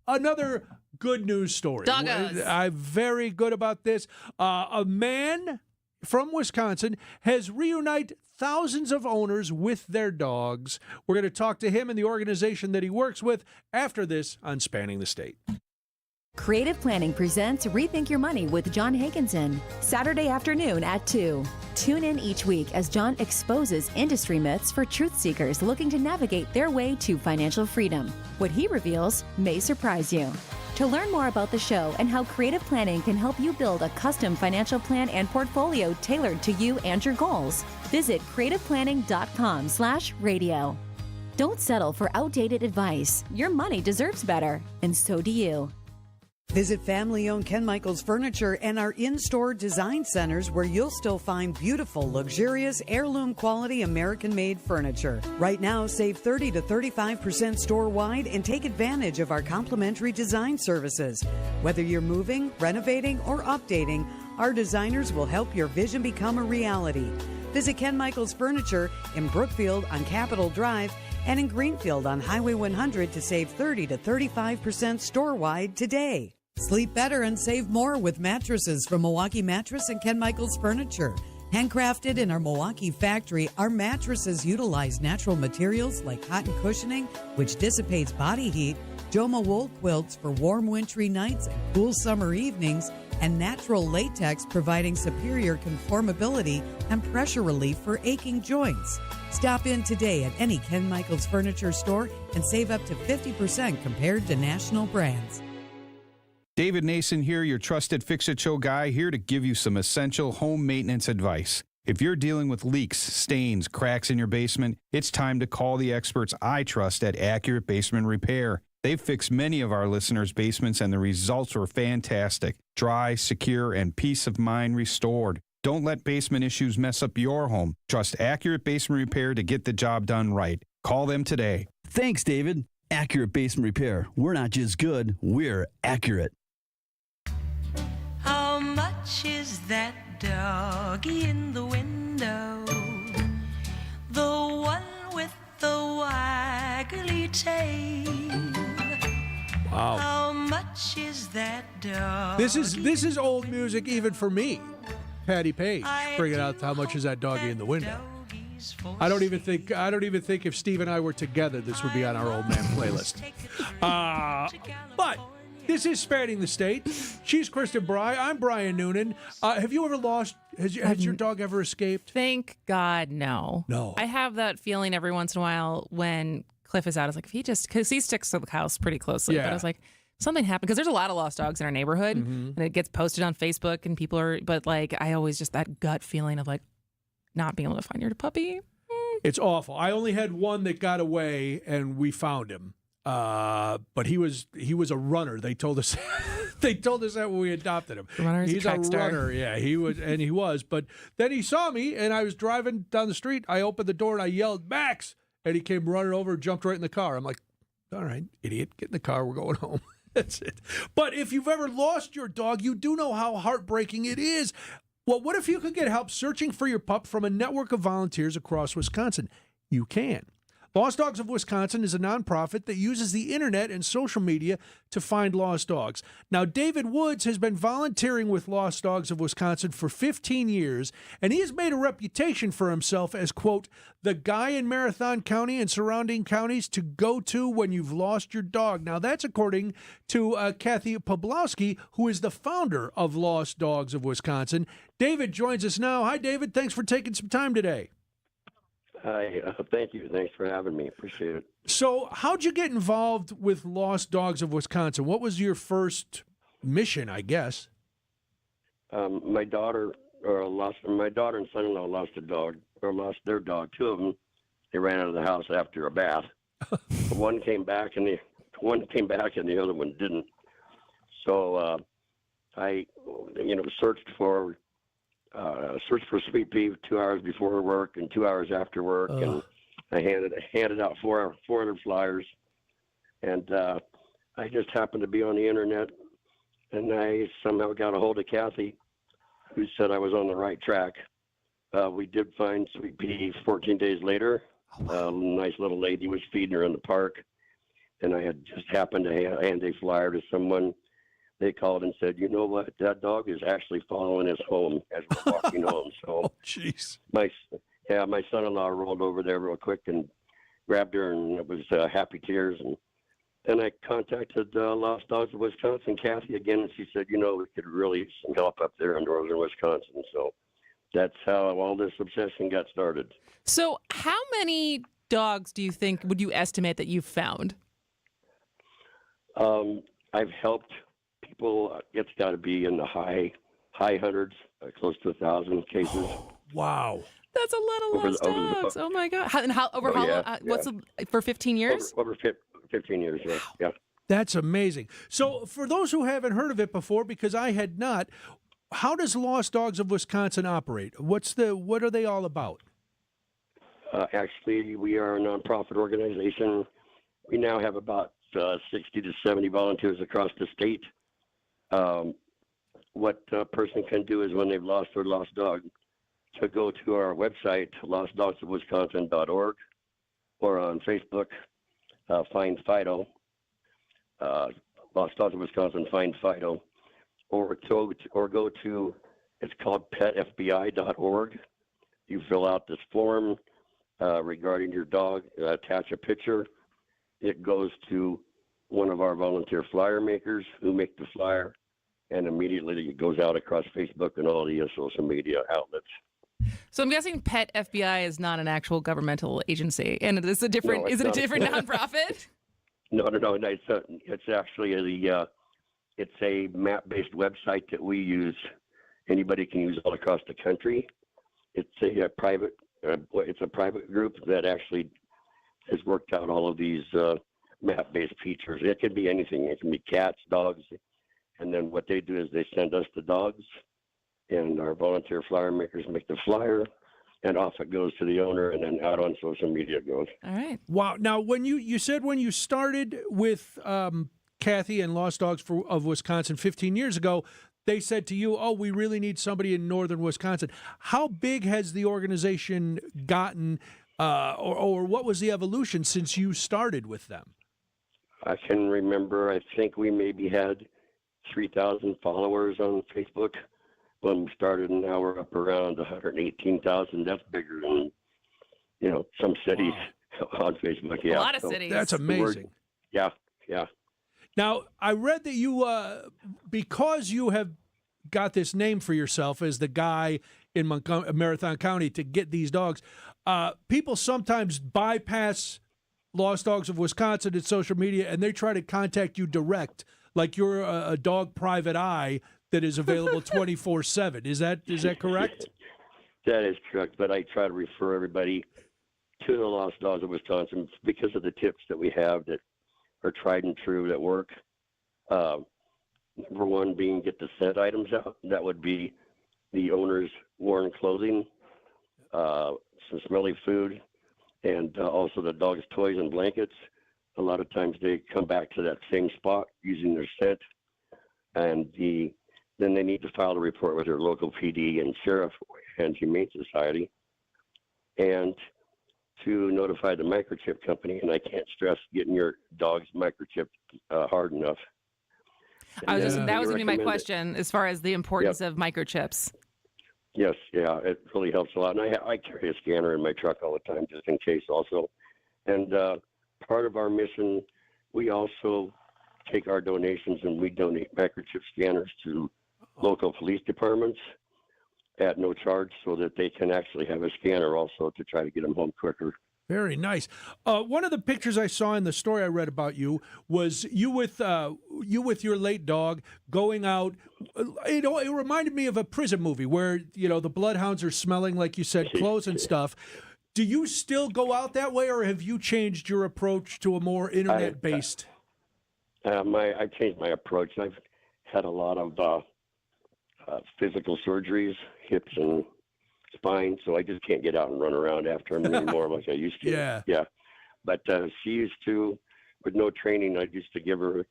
another good news story. Doggos. I'm very good about this. A man from Wisconsin has reunited thousands of owners with their dogs. We're going to talk to him and the organization that he works with after this on Spanning the State. Creative Planning presents Rethink Your Money with John Hankinson, Saturday afternoon at 2. Tune in each week as John exposes industry myths for truth seekers looking to navigate their way to financial freedom. What he reveals may surprise you. To learn more about the show and how creative planning can help you build a custom financial plan and portfolio tailored to you and your goals, visit creativeplanning.com/radio. Don't settle for outdated advice. Your money deserves better, and so do you. Visit family-owned Ken Michaels Furniture and our in-store design centers where you'll still find beautiful, luxurious, heirloom-quality American-made furniture. Right now, save 30 to 35% store-wide and take advantage of our complimentary design services. Whether you're moving, renovating, or updating, our designers will help your vision become a reality. Visit Ken Michaels Furniture in Brookfield on Capitol Drive and in Greenfield on Highway 100 to save 30 to 35% store-wide today. Sleep better and save more with mattresses from Milwaukee Mattress and Ken Michaels Furniture. Handcrafted in our Milwaukee factory, our mattresses utilize natural materials like cotton cushioning, which dissipates body heat, Joma wool quilts for warm wintry nights and cool summer evenings, and natural latex providing superior conformability and pressure relief for aching joints. Stop in today at any Ken Michaels Furniture store and save up to 50% compared to national brands. David Nason here, your trusted Fix-It-Show guy, here to give you some essential home maintenance advice. If you're dealing with leaks, stains, cracks in your basement, it's time to call the experts I trust at Accurate Basement Repair. They've fixed many of our listeners' basements, and the results were fantastic. Dry, secure, and peace of mind restored. Don't let basement issues mess up your home. Trust Accurate Basement Repair to get the job done right. Call them today. Thanks, David. Accurate Basement Repair. We're not just good, we're accurate. How much is that doggy in the window? The one with the waggly tail. Wow. How much is that dog? This is old music even for me. Patty Page bringing out How Much Is That Doggy in the Window. I don't even think if Steve and I were together, this would be on our old man playlist. But this is Spanning the State. She's Kristen Bry. I'm Brian Noonan. Have you ever lost? Has your dog ever escaped? Thank God, no. No. I have that feeling every once in a while when Cliff is out. I was like, because he sticks to the house pretty closely. Yeah. But I was like, something happened, because there's a lot of lost dogs in our neighborhood, and it gets posted on Facebook, and people are. But like, I always just that gut feeling of like not being able to find your puppy. It's awful. I only had one that got away, and we found him. But he was a runner. They told us that when we adopted him. He's a runner. Yeah, he was. But then he saw me, and I was driving down the street. I opened the door and I yelled, "Max!" And he came running over, jumped right in the car. I'm like, "All right, idiot, get in the car. We're going home." That's it. But if you've ever lost your dog, you do know how heartbreaking it is. Well, what if you could get help searching for your pup from a network of volunteers across Wisconsin? You can. Lost Dogs of Wisconsin is a nonprofit that uses the internet and social media to find lost dogs. Now, David Woods has been volunteering with Lost Dogs of Wisconsin for 15 years, and he has made a reputation for himself as, quote, the guy in Marathon County and surrounding counties to go to when you've lost your dog. Now, that's according to Kathy Poblowski, who is the founder of Lost Dogs of Wisconsin. David joins us now. Hi, David. Thanks for taking some time today. Hi, thank you. Thanks for having me. Appreciate it. So how'd you get involved with Lost Dogs of Wisconsin? What was your first mission, I guess? My daughter and son-in-law lost a dog, or lost their dog. Two of them, they ran out of the house after a bath. One came back, and the other one didn't. So I, searched for Sweet Pea 2 hours before work and 2 hours after work, and I handed out 400 flyers, and I just happened to be on the internet, and I somehow got a hold of Kathy, who said I was on the right track. We did find Sweet Pea 14 days later. A nice little lady was feeding her in the park, and I had just happened to hand a flyer to someone. They called and said, "You know what? That dog is actually following us home as we're walking home." So, jeez. My son-in-law rolled over there real quick and grabbed her, and it was happy tears. And then I contacted Lost Dogs of Wisconsin, Kathy, again, and she said, we could really use some help up there in northern Wisconsin. So that's how all this obsession got started. So how many dogs would you estimate that you've found? I've helped people. It's got to be in the high hundreds, close to 1,000 cases. Wow. That's a lot of lost dogs. Oh my God! For 15 years? Over 15 years. Yeah. Yeah. That's amazing. So, for those who haven't heard of it before, because I had not, how does Lost Dogs of Wisconsin operate? What are they all about? Actually, we are a nonprofit organization. We now have about 60 to 70 volunteers across the state. What a person can do is when they've lost their lost dog, to go to our website, lostdogsofwisconsin.org, or on Facebook, find Fido, Lost Dogs of Wisconsin, find Fido, or go to, it's called petfbi.org. You fill out this form regarding your dog, attach a picture. It goes to one of our volunteer flyer makers who make the flyer, and immediately it goes out across Facebook and all the social media outlets. So I'm guessing Pet FBI is not an actual governmental agency, and it is a different. Is it a different nonprofit? No. It's actually It's a map-based website that we use. Anybody can use all across the country. It's a private. It's a private group that actually has worked out all of these map-based features. It can be anything. It can be cats, dogs, and then what they do is they send us the dogs, and our volunteer flyer makers make the flyer, and off it goes to the owner, and then out on social media it goes. All right. Wow. Now, when you said when you started with Kathy and Lost Dogs of Wisconsin 15 years ago, they said to you, "Oh, we really need somebody in northern Wisconsin." How big has the organization gotten, or what was the evolution since you started with them? I can remember, I think we maybe had 3,000 followers on Facebook when we started, and now we're up around 118,000. That's bigger than, some cities on Facebook. Yeah, a lot of cities. That's amazing. Yeah. Now, I read that you, because you have got this name for yourself as the guy in Marathon County to get these dogs, people sometimes bypass Lost Dogs of Wisconsin at social media, and they try to contact you direct, like you're a dog private eye that is available 24/7. Is that correct? That is correct, but I try to refer everybody to the Lost Dogs of Wisconsin because of the tips that we have that are tried and true that work. Number one being get the scent items out. That would be the owner's worn clothing, some smelly food, and also the dog's toys and blankets. A lot of times they come back to that same spot using their scent, and then they need to file a report with their local PD and sheriff and Humane Society, and to notify the microchip company. And I can't stress getting your dog's microchip hard enough. That was going to be my recommend question as far as the importance of microchips. Yes, yeah, it really helps a lot. And I carry a scanner in my truck all the time just in case also. And part of our mission, we also take our donations and we donate microchip scanners to local police departments at no charge so that they can actually have a scanner also to try to get them home quicker. Very nice. One of the pictures I saw in the story I read about you was you with your late dog going out. It reminded me of a prison movie where the bloodhounds are smelling, like you said, clothes and stuff. Do you still go out that way, or have you changed your approach to a more internet-based? I've changed my approach. I've had a lot of physical surgeries, hips and spine, so I just can't get out and run around after him anymore like I used to. Yeah. But she used to, with no training, I used to give her,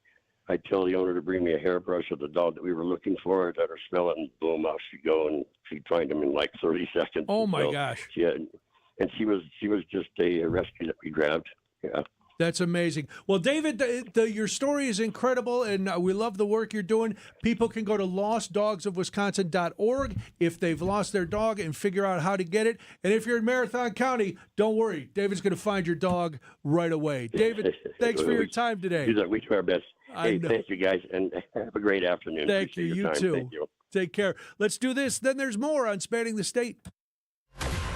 I'd tell the owner to bring me a hairbrush of the dog that we were looking for. I'd let her smell it, and boom, off she'd go, and she'd find him in like 30 seconds. Oh my gosh! And she was just a rescue that we grabbed. Yeah. That's amazing. Well, David, your story is incredible, and we love the work you're doing. People can go to lostdogsofwisconsin.org if they've lost their dog and figure out how to get it. And if you're in Marathon County, don't worry. David's going to find your dog right away. David, thanks for your time today. We do our best. Hey, thank you, guys, and have a great afternoon. Thank you. You too. Thank you. Take care. Let's do this. Then there's more on Spanning the State.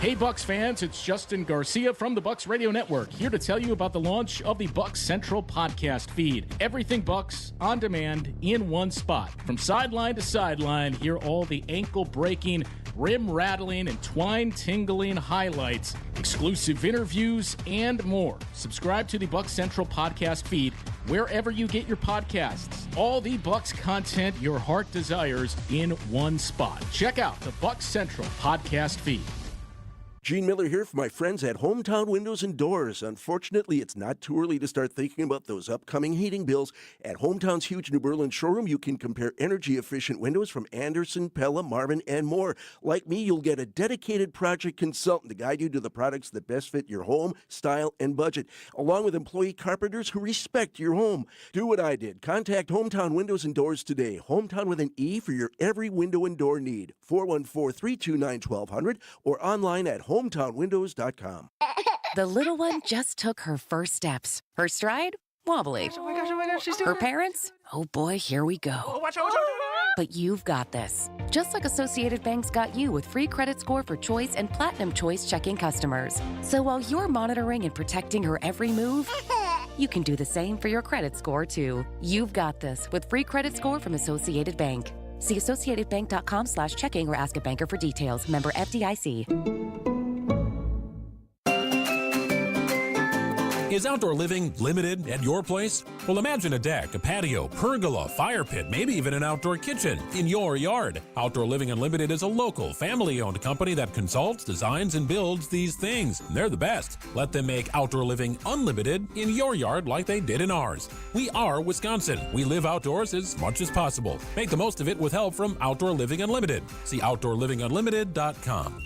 Hey Bucks fans, it's Justin Garcia from the Bucks Radio Network, here to tell you about the launch of the Bucks Central podcast feed. Everything Bucks, on demand, in one spot. From sideline to sideline, hear all the ankle-breaking, rim-rattling, and twine-tingling highlights, exclusive interviews, and more. Subscribe to the Bucks Central podcast feed wherever you get your podcasts. All the Bucks content your heart desires in one spot. Check out the Bucks Central podcast feed. Gene Miller here for my friends at Hometown Windows and Doors. Unfortunately, it's not too early to start thinking about those upcoming heating bills. At Hometown's huge New Berlin showroom, you can compare energy-efficient windows from Anderson, Pella, Marvin, and more. Like me, you'll get a dedicated project consultant to guide you to the products that best fit your home, style, and budget, along with employee carpenters who respect your home. Do what I did. Contact Hometown Windows and Doors today. Hometown with an E for your every window and door need. 414-329-1200 or online at hometownwindows.com. The little one just took her first steps. Her stride? Wobbly. Oh my gosh, she's doing Her parents? Oh boy, here we go. Oh, watch out. But you've got this. Just like Associated Bank's got you with free credit score for Choice and Platinum Choice checking customers. So while you're monitoring and protecting her every move, you can do the same for your credit score, too. You've got this with free credit score from Associated Bank. See associatedbank.com/checking or ask a banker for details. Member FDIC. Is outdoor living limited at your place? Well, imagine a deck, a patio, pergola, fire pit, maybe even an outdoor kitchen in your yard. Outdoor Living Unlimited is a local, family-owned company that consults, designs, and builds these things. They're the best. Let them make Outdoor Living Unlimited in your yard like they did in ours. We are Wisconsin. We live outdoors as much as possible. Make the most of it with help from Outdoor Living Unlimited. See OutdoorLivingUnlimited.com.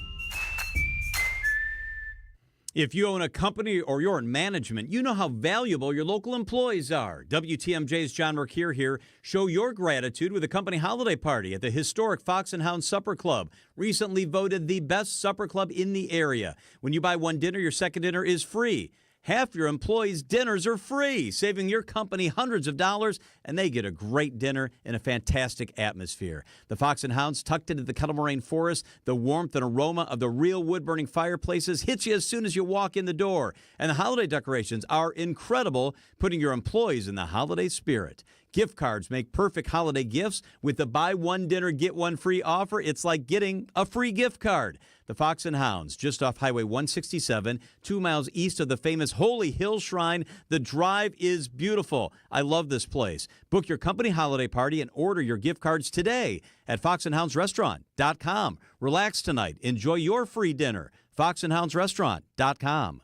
If you own a company or you're in management, you know how valuable your local employees are. WTMJ's John Mercure here. Show your gratitude with a company holiday party at the historic Fox and Hound Supper Club, recently voted the best supper club in the area. When you buy one dinner, your second dinner is free. Half your employees' dinners are free, saving your company hundreds of dollars, and they get a great dinner in a fantastic atmosphere. The Fox and Hounds, tucked into the Kettle Moraine Forest, the warmth and aroma of the real wood-burning fireplaces hits you as soon as you walk in the door. And the holiday decorations are incredible, putting your employees in the holiday spirit. Gift cards make perfect holiday gifts. With the buy one dinner, get one free offer, it's like getting a free gift card. The Fox and Hounds, just off Highway 167, 2 miles east of the famous Holy Hill Shrine. The drive is beautiful. I love this place. Book your company holiday party and order your gift cards today at foxandhoundsrestaurant.com. Relax tonight. Enjoy your free dinner. foxandhoundsrestaurant.com.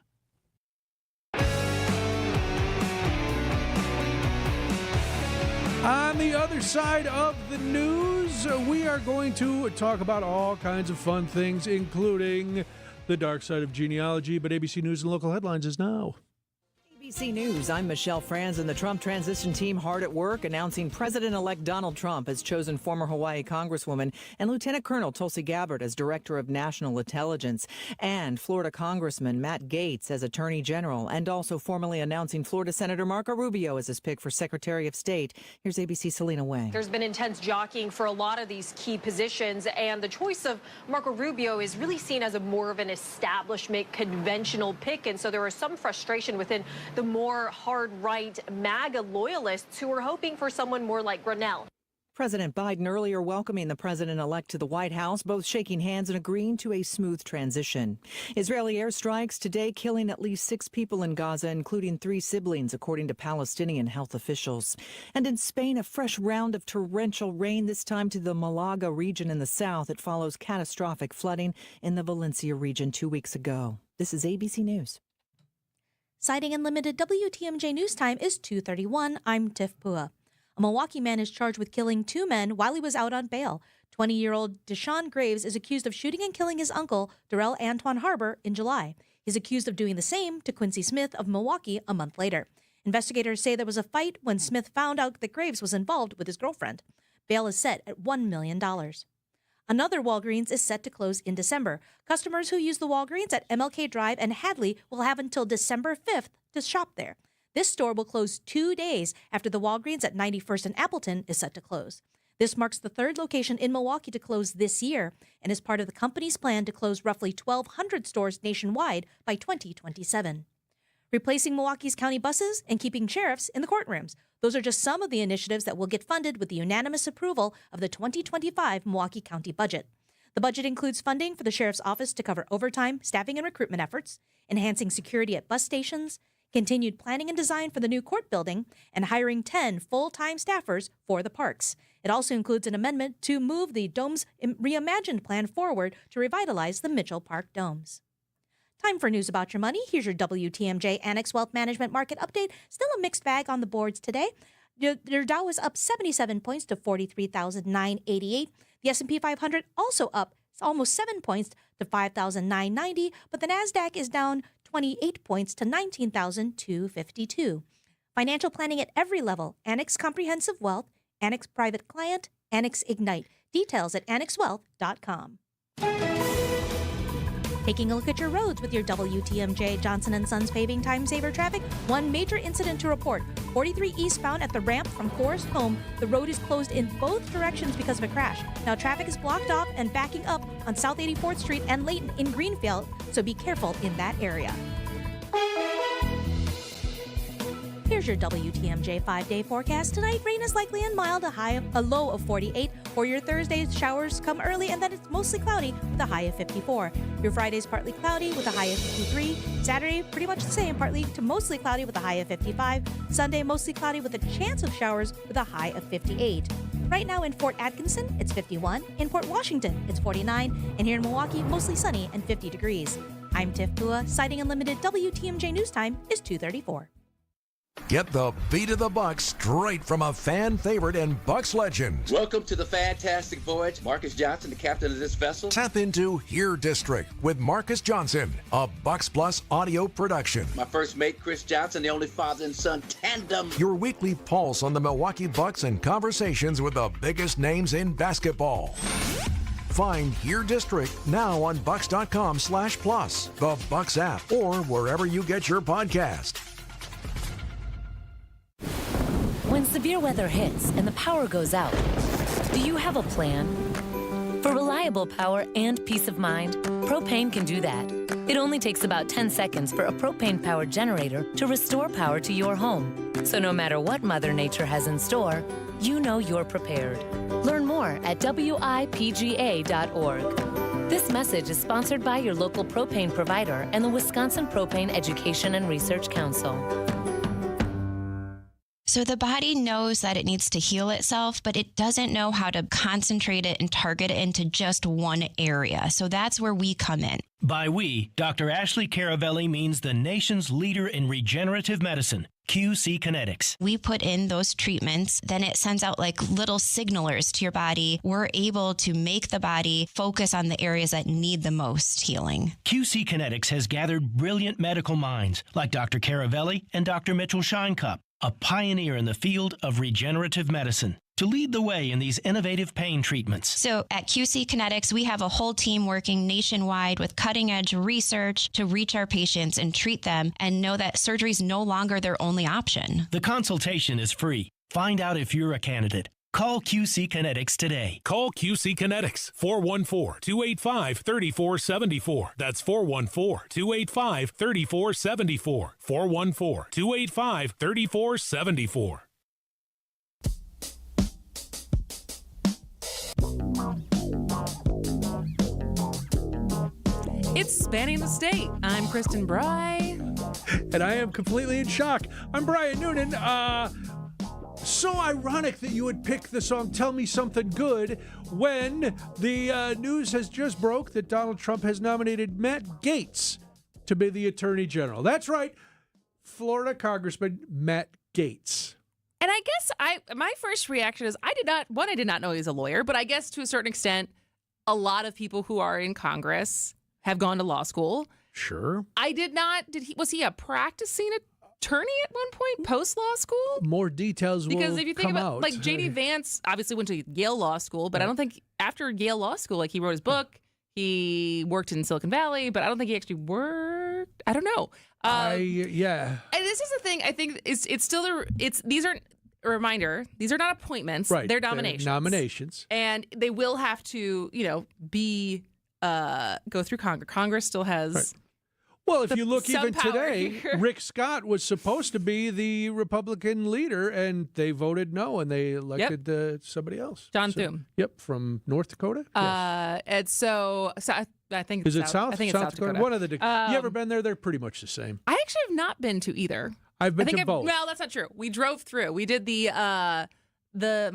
On the other side of the news, we are going to talk about all kinds of fun things, including the dark side of genealogy. But ABC News and Local Headlines is now. ABC News, I'm Michelle Franz, and the Trump transition team hard at work announcing President-elect Donald Trump has chosen former Hawaii Congresswoman and Lieutenant Colonel Tulsi Gabbard as Director of National Intelligence, and Florida Congressman Matt Gaetz as Attorney General, and also formally announcing Florida Senator Marco Rubio as his pick for Secretary of State. Here's ABC Selena Wang. There's been intense jockeying for a lot of these key positions, and the choice of Marco Rubio is really seen as a more of an establishment, conventional pick, and so there was some frustration within the more hard-right MAGA loyalists who are hoping for someone more like Grinnell. President Biden earlier welcoming the president-elect to the White House, both shaking hands and agreeing to a smooth transition. Israeli airstrikes today killing at least 6 people in Gaza, including 3 siblings, according to Palestinian health officials. And in Spain, a fresh round of torrential rain, this time to the Malaga region in the south. It follows catastrophic flooding in the Valencia region 2 weeks ago. This is ABC News. Citing Unlimited WTMJ News Time is 2:31. I'm Tiff Pua. A Milwaukee man is charged with killing 2 men while he was out on bail. 20-year-old Deshaun Graves is accused of shooting and killing his uncle, Darrell Antoine Harbor, in July. He's accused of doing the same to Quincy Smith of Milwaukee a month later. Investigators say there was a fight when Smith found out that Graves was involved with his girlfriend. Bail is set at $1 million. Another Walgreens is set to close in December. Customers who use the Walgreens at MLK Drive and Hadley will have until December 5th to shop there. This store will close 2 days after the Walgreens at 91st and Appleton is set to close. This marks the 3rd location in Milwaukee to close this year and is part of the company's plan to close roughly 1,200 stores nationwide by 2027. Replacing Milwaukee's county buses and keeping sheriffs in the courtrooms. Those are just some of the initiatives that will get funded with the unanimous approval of the 2025 Milwaukee County budget. The budget includes funding for the sheriff's office to cover overtime, staffing, and recruitment efforts, enhancing security at bus stations, continued planning and design for the new court building, and hiring 10 full-time staffers for the parks. It also includes an amendment to move the Dome's reimagined plan forward to revitalize the Mitchell Park Domes. Time for news about your money. Here's your WTMJ Annex Wealth Management Market Update. Still a mixed bag on the boards today. Your Dow is up 77 points to 43,988. The S&P 500 also up almost 7 points to 5,990, but the NASDAQ is down 28 points to 19,252. Financial planning at every level. Annex Comprehensive Wealth, Annex Private Client, Annex Ignite. Details at annexwealth.com. Taking a look at your roads with your WTMJ Johnson & Sons Paving Time Saver traffic. One major incident to report. 43 eastbound at the ramp from Forest Home. The road is closed in both directions because of a crash. Now traffic is blocked off and backing up on South 84th Street and Layton in Greenfield, so be careful in that area. Here's your WTMJ 5-day forecast. Tonight, rain is likely and mild, a low of 48. For your Thursday, showers come early, and then it's mostly cloudy with a high of 54. Your Friday's partly cloudy with a high of 53. Saturday, pretty much the same, partly to mostly cloudy with a high of 55. Sunday, mostly cloudy with a chance of showers with a high of 58. Right now in Fort Atkinson, it's 51. In Port Washington, it's 49. And here in Milwaukee, mostly sunny and 50 degrees. I'm Tiff Pua. Sighting Unlimited WTMJ News Time is 2:34. Get the beat of the Bucks straight from a fan favorite and Bucks legend. Welcome to the fantastic voyage. Marcus Johnson, the captain of this vessel. Tap into Here District with Marcus Johnson, a Bucks Plus audio production. My first mate, Chris Johnson, the only father and son tandem. Your weekly pulse on the Milwaukee Bucks and conversations with the biggest names in basketball. Find Here District now on Bucks.com/plus, the Bucks app, or wherever you get your podcast. When severe weather hits and the power goes out, do you have a plan? For reliable power and peace of mind, propane can do that. It only takes about 10 seconds for a propane-powered generator to restore power to your home. So no matter what Mother Nature has in store, you know you're prepared. Learn more at WIPGA.org. This message is sponsored by your local propane provider and the Wisconsin Propane Education and Research Council. So the body knows that it needs to heal itself, but it doesn't know how to concentrate it and target it into just one area. So that's where we come in. By we, Dr. Ashley Caravelli means the nation's leader in regenerative medicine, QC Kinetics. We put in those treatments, then it sends out like little signalers to your body. We're able to make the body focus on the areas that need the most healing. QC Kinetics has gathered brilliant medical minds like Dr. Caravelli and Dr. Mitchell Scheinkup, a pioneer in the field of regenerative medicine, to lead the way in these innovative pain treatments. So at QC Kinetics, we have a whole team working nationwide with cutting-edge research to reach our patients and treat them and know that surgery is no longer their only option. The consultation is free. Find out if you're a candidate. Call QC Kinetics today. Call QC Kinetics, 414-285-3474. That's 414-285-3474. 414-285-3474. It's Spanning the State. I'm Kristen Bry. And I am completely in shock. I'm Brian Noonan. So ironic that you would pick the song Tell Me Something Good when the news has just broke that Donald Trump has nominated Matt Gaetz to be the Attorney General. That's right, Florida Congressman Matt Gaetz. And I guess my first reaction is I did not know he was a lawyer, but I guess to a certain extent, a lot of people who are in Congress have gone to law school. Sure. I did not. Was he a practicing attorney at one point post law school? More details will come out. Because if you think about, like, J.D. Vance obviously went to Yale Law School, but I don't think after Yale Law School, like, he wrote his book, he worked in Silicon Valley, but I don't think he actually worked. I don't know. Yeah. And this is the thing. I think it's still these aren't a reminder. These are not appointments. Right. They're nominations. Nominations. And they will have to, be go through Congress. Congress still has. Right. Well, if you look even today, here. Rick Scott was supposed to be the Republican leader, and they voted no, and they elected somebody else. John Thune. Yep, from North Dakota. Yes. And so I think Is it South? I think it's South Dakota. One of the. You ever been there? They're pretty much the same. I actually have not been to either. I've been to both. Well, that's not true. We drove through. We did my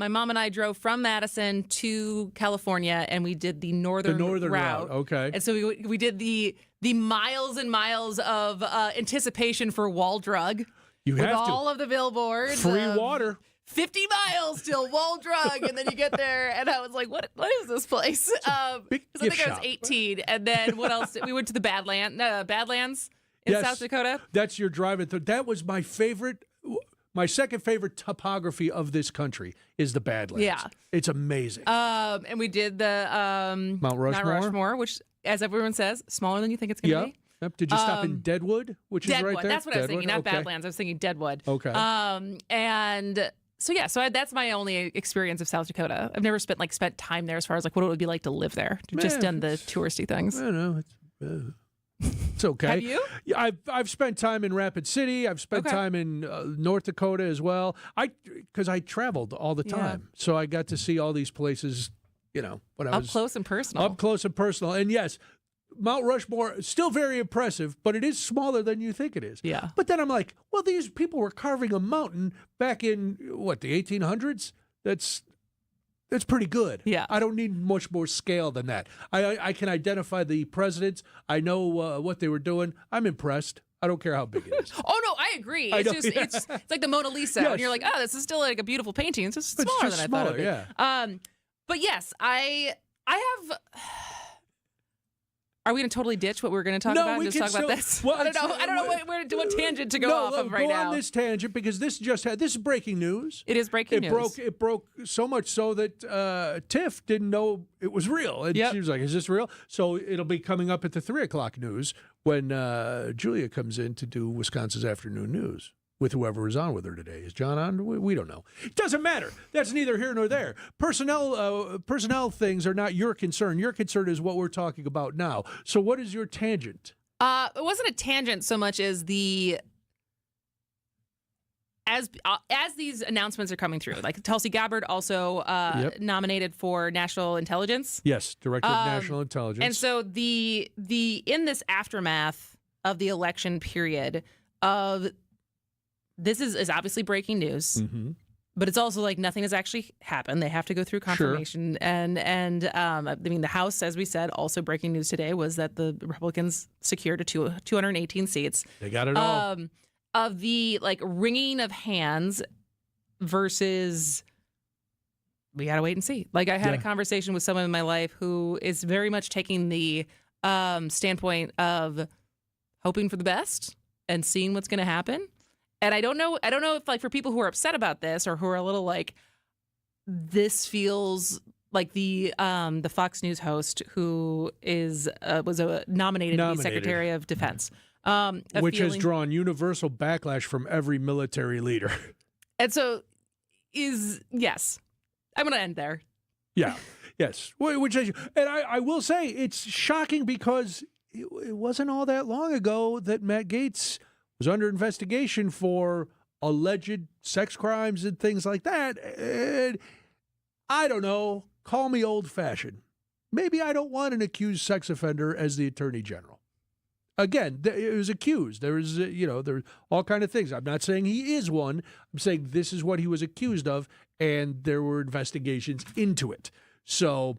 mom and I drove from Madison to California, and we did the northern route. Okay. And so we did the miles and miles of anticipation for Wall Drug. You have with to. all of the billboards. Free water. 50 miles till Wall Drug, and then you get there, and I was like, "What is this place?" Big I think I was 18, and then what else? We went to the Badlands in South Dakota. That's your driving through. That was my favorite. My second favorite topography of this country is the Badlands. Yeah. It's amazing. And we did the Mount Rushmore, which, as everyone says, smaller than you think it's going to be. Yep. Did you stop in Deadwood, which is right there? That's what I was thinking, not Badlands. I was thinking Deadwood. Okay. And so that's my only experience of South Dakota. I've never spent time there as far as what it would be like to live there. Just done the touristy things. I don't know. It's okay. Have you? Yeah, I've spent time in Rapid City. I've spent time in North Dakota as well. Because I traveled all the time, so I got to see all these places. When I was up close and personal. Up close and personal, and yes. Mount Rushmore, still very impressive, but it is smaller than you think it is. Yeah. But then I'm like, well, these people were carving a mountain back in, the 1800s? That's pretty good. Yeah. I don't need much more scale than that. I can identify the presidents. I know what they were doing. I'm impressed. I don't care how big it is. Oh, no, I agree. It's like the Mona Lisa. Yes. And you're like, oh, this is still like a beautiful painting. It's just smaller just than I thought it would be. yeah. But yes, I have... Are we going to totally ditch what we're going to talk about and just talk about this? Well, I don't know what tangent to go off of right now. Go on this tangent because this is breaking news. It is breaking news. It broke so much so that Tiff didn't know it was real. And she was like, is this real? So it'll be coming up at the 3 o'clock news when Julia comes in to do Wisconsin's Afternoon News with whoever is on with her today. Is John on? We don't know. It doesn't matter. That's neither here nor there. Personnel things are not your concern. Your concern is what we're talking about now. So what is your tangent? It wasn't a tangent so much as as these announcements are coming through. Like Tulsi Gabbard also nominated for National Intelligence. Yes, Director of National Intelligence. And so the in this aftermath of the election period of this is obviously breaking news, but it's also like nothing has actually happened. They have to go through confirmation, and I mean the House, as we said, also breaking news today was that the Republicans secured 218 seats. They got it all. Of the wringing of hands versus we got to wait and see. Like I had a conversation with someone in my life who is very much taking the standpoint of hoping for the best and seeing what's going to happen. And I don't know if for people who are upset about this or who are a little this feels like the Fox News host who was nominated to be Secretary of Defense. Which has drawn universal backlash from every military leader. And so yes. I'm going to end there. Yeah. Yes. I will say it's shocking because it wasn't all that long ago that Matt Gaetz was under investigation for alleged sex crimes and things like that. And I don't know. Call me old-fashioned. Maybe I don't want an accused sex offender as the Attorney General. Again, it was accused. There was, there's all kind of things. I'm not saying he is one. I'm saying this is what he was accused of, and there were investigations into it. So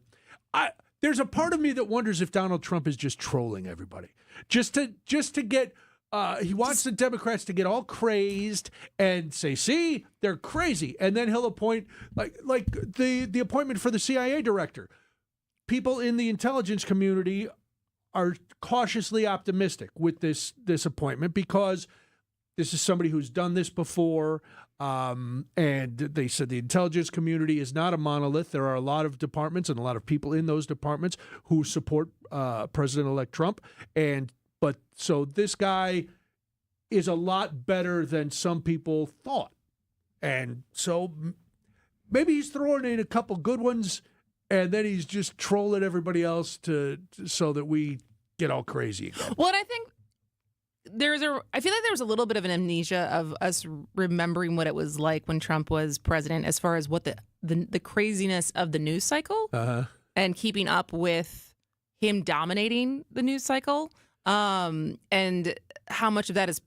there's a part of me that wonders if Donald Trump is just trolling everybody. Just to get... he wants the Democrats to get all crazed and say, see, they're crazy. And then he'll appoint, like the appointment for the CIA director. People in the intelligence community are cautiously optimistic with this appointment because this is somebody who's done this before. And they said the intelligence community is not a monolith. There are a lot of departments and a lot of people in those departments who support President-elect Trump. But so this guy is a lot better than some people thought. And so maybe he's throwing in a couple good ones and then he's just trolling everybody else so that we get all crazy again. Well, and I think I feel like there was a little bit of an amnesia of us remembering what it was like when Trump was president as far as what the craziness of the news cycle and keeping up with him dominating the news cycle. And how much of that is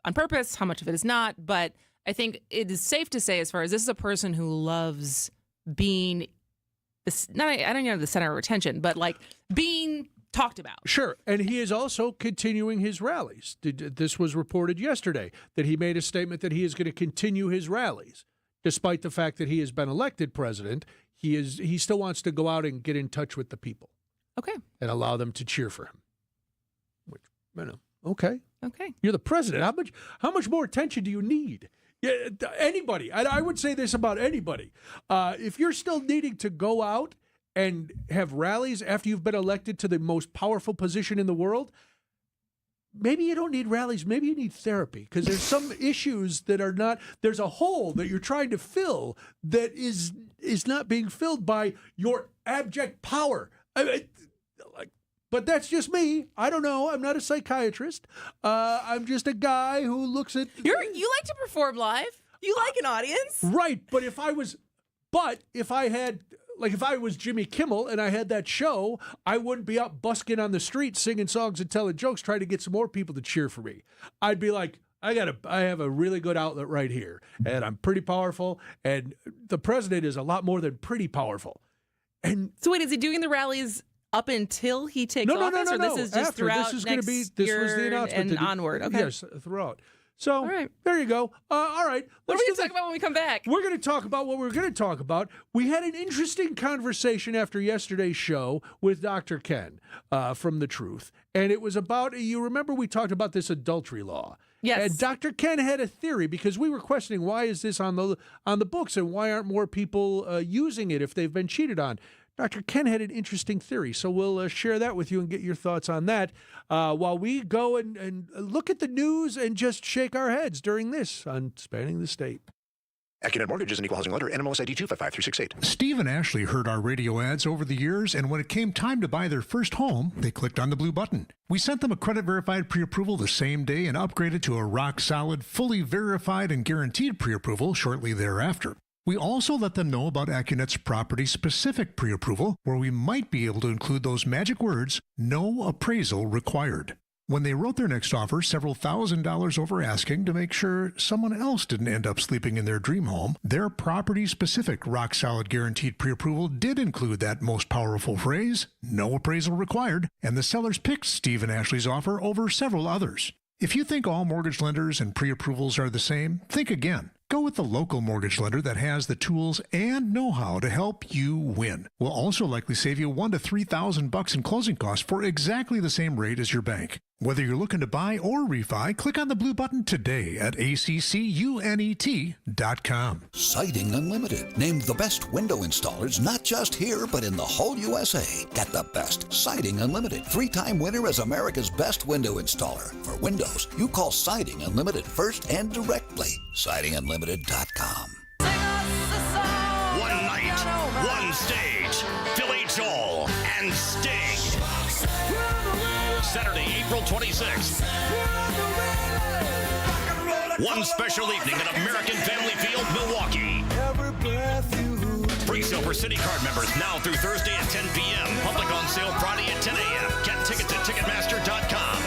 on purpose, how much of it is not. But I think it is safe to say, as far as this is a person who loves being I don't know the center of attention, but being talked about. Sure. And he is also continuing his rallies. This was reported yesterday that he made a statement that he is going to continue his rallies. Despite the fact that he has been elected president, he still wants to go out and get in touch with the people. Okay. And allow them to cheer for him. Okay. Okay. You're the president. How much more attention do you need? Yeah, anybody. I would say this about anybody. If you're still needing to go out and have rallies after you've been elected to the most powerful position in the world, maybe you don't need rallies. Maybe you need therapy because there's some issues that are not. There's a hole that you're trying to fill that is not being filled by your abject power. But that's just me. I don't know. I'm not a psychiatrist. I'm just a guy who looks at... You like to perform live. You like an audience. Right, but if I was Jimmy Kimmel and I had that show, I wouldn't be out busking on the street singing songs and telling jokes trying to get some more people to cheer for me. I'd be like, I have a really good outlet right here, and I'm pretty powerful, and the president is a lot more than pretty powerful. And so wait, is he doing the rallies up until he takes office, or this is just after. throughout this is next this year was the announcement and onward? Okay. Yes, throughout. So there you go. All right. What are we going to talk about when we come back? We're going to talk about what we're going to talk about. We had an interesting conversation after yesterday's show with Dr. Ken from The Truth. And it was about, you remember we talked about this adultery law. Yes. And Dr. Ken had a theory because we were questioning why is this on the books and why aren't more people using it if they've been cheated on. Dr. Ken had an interesting theory, so we'll share that with you and get your thoughts on that while we go and look at the news and just shake our heads during this on Spanning the State. AccuNet Mortgage is an equal housing lender. NMLS ID 255368. Steve and Ashley heard our radio ads over the years, and when it came time to buy their first home, they clicked on the blue button. We sent them a credit-verified pre-approval the same day and upgraded to a rock-solid, fully verified and guaranteed pre-approval shortly thereafter. We also let them know about AccuNet's property-specific pre-approval, where we might be able to include those magic words, no appraisal required. When they wrote their next offer, several $1,000s over asking to make sure someone else didn't end up sleeping in their dream home, their property-specific rock-solid guaranteed pre-approval did include that most powerful phrase, no appraisal required, and the sellers picked Steve and Ashley's offer over several others. If you think all mortgage lenders and pre-approvals are the same, think again. Go with the local mortgage lender that has the tools and know-how to help you win. We'll also likely save you $1,000 to $3,000 in closing costs for exactly the same rate as your bank. Whether you're looking to buy or refi, click on the blue button today at accunet.com. Siding Unlimited, named the best window installers not just here but in the whole USA. Get the best. Siding Unlimited, 3-time winner as America's best window installer. For windows, you call Siding Unlimited first and directly. SidingUnlimited.com. One night, one stage, Billy Joel and Sting. Saturday, April 26th. One special evening at American Family Field, Milwaukee. Pre-sale for City Card members now through Thursday at 10 p.m. Public on sale Friday at 10 a.m. Get tickets at Ticketmaster.com.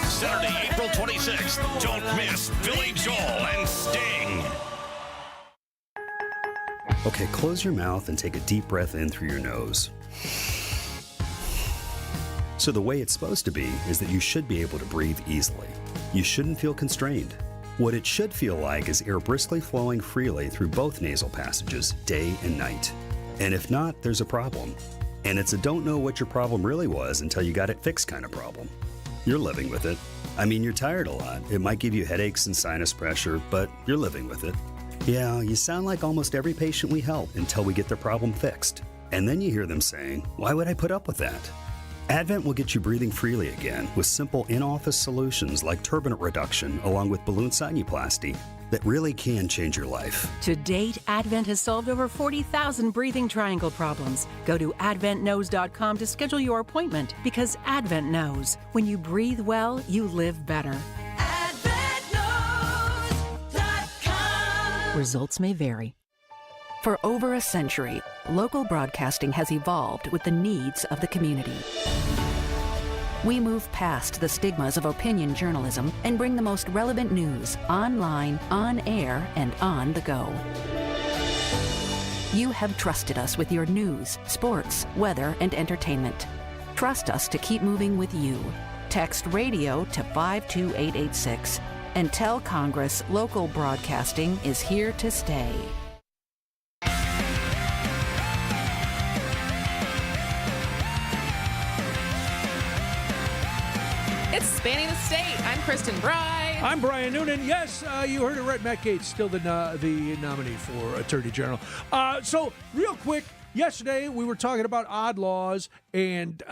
Saturday, April 26th. Don't miss Billy Joel and Sting. Okay, close your mouth and take a deep breath in through your nose. So the way it's supposed to be is that you should be able to breathe easily. You shouldn't feel constrained. What it should feel like is air briskly flowing freely through both nasal passages, day and night. And if not, there's a problem. And it's a don't know what your problem really was until you got it fixed kind of problem. You're living with it. I mean, you're tired a lot. It might give you headaches and sinus pressure, but you're living with it. Yeah, you sound like almost every patient we help until we get their problem fixed. And then you hear them saying, why would I put up with that? Advent will get you breathing freely again with simple in-office solutions like turbinate reduction along with balloon sinuplasty that really can change your life. To date, Advent has solved over 40,000 breathing triangle problems. Go to adventknows.com to schedule your appointment because Advent knows when you breathe well, you live better. AdventKnows.com. Results may vary. For over a century, local broadcasting has evolved with the needs of the community. We move past the stigmas of opinion journalism and bring the most relevant news online, on air, and on the go. You have trusted us with your news, sports, weather, and entertainment. Trust us to keep moving with you. Text radio to 52886 and tell Congress local broadcasting is here to stay. It's Spanning the State. I'm Kristen Bry. I'm Brian Noonan. Yes, you heard it right. Matt Gaetz, still the nominee for Attorney General. So, real quick, yesterday we were talking about odd laws, and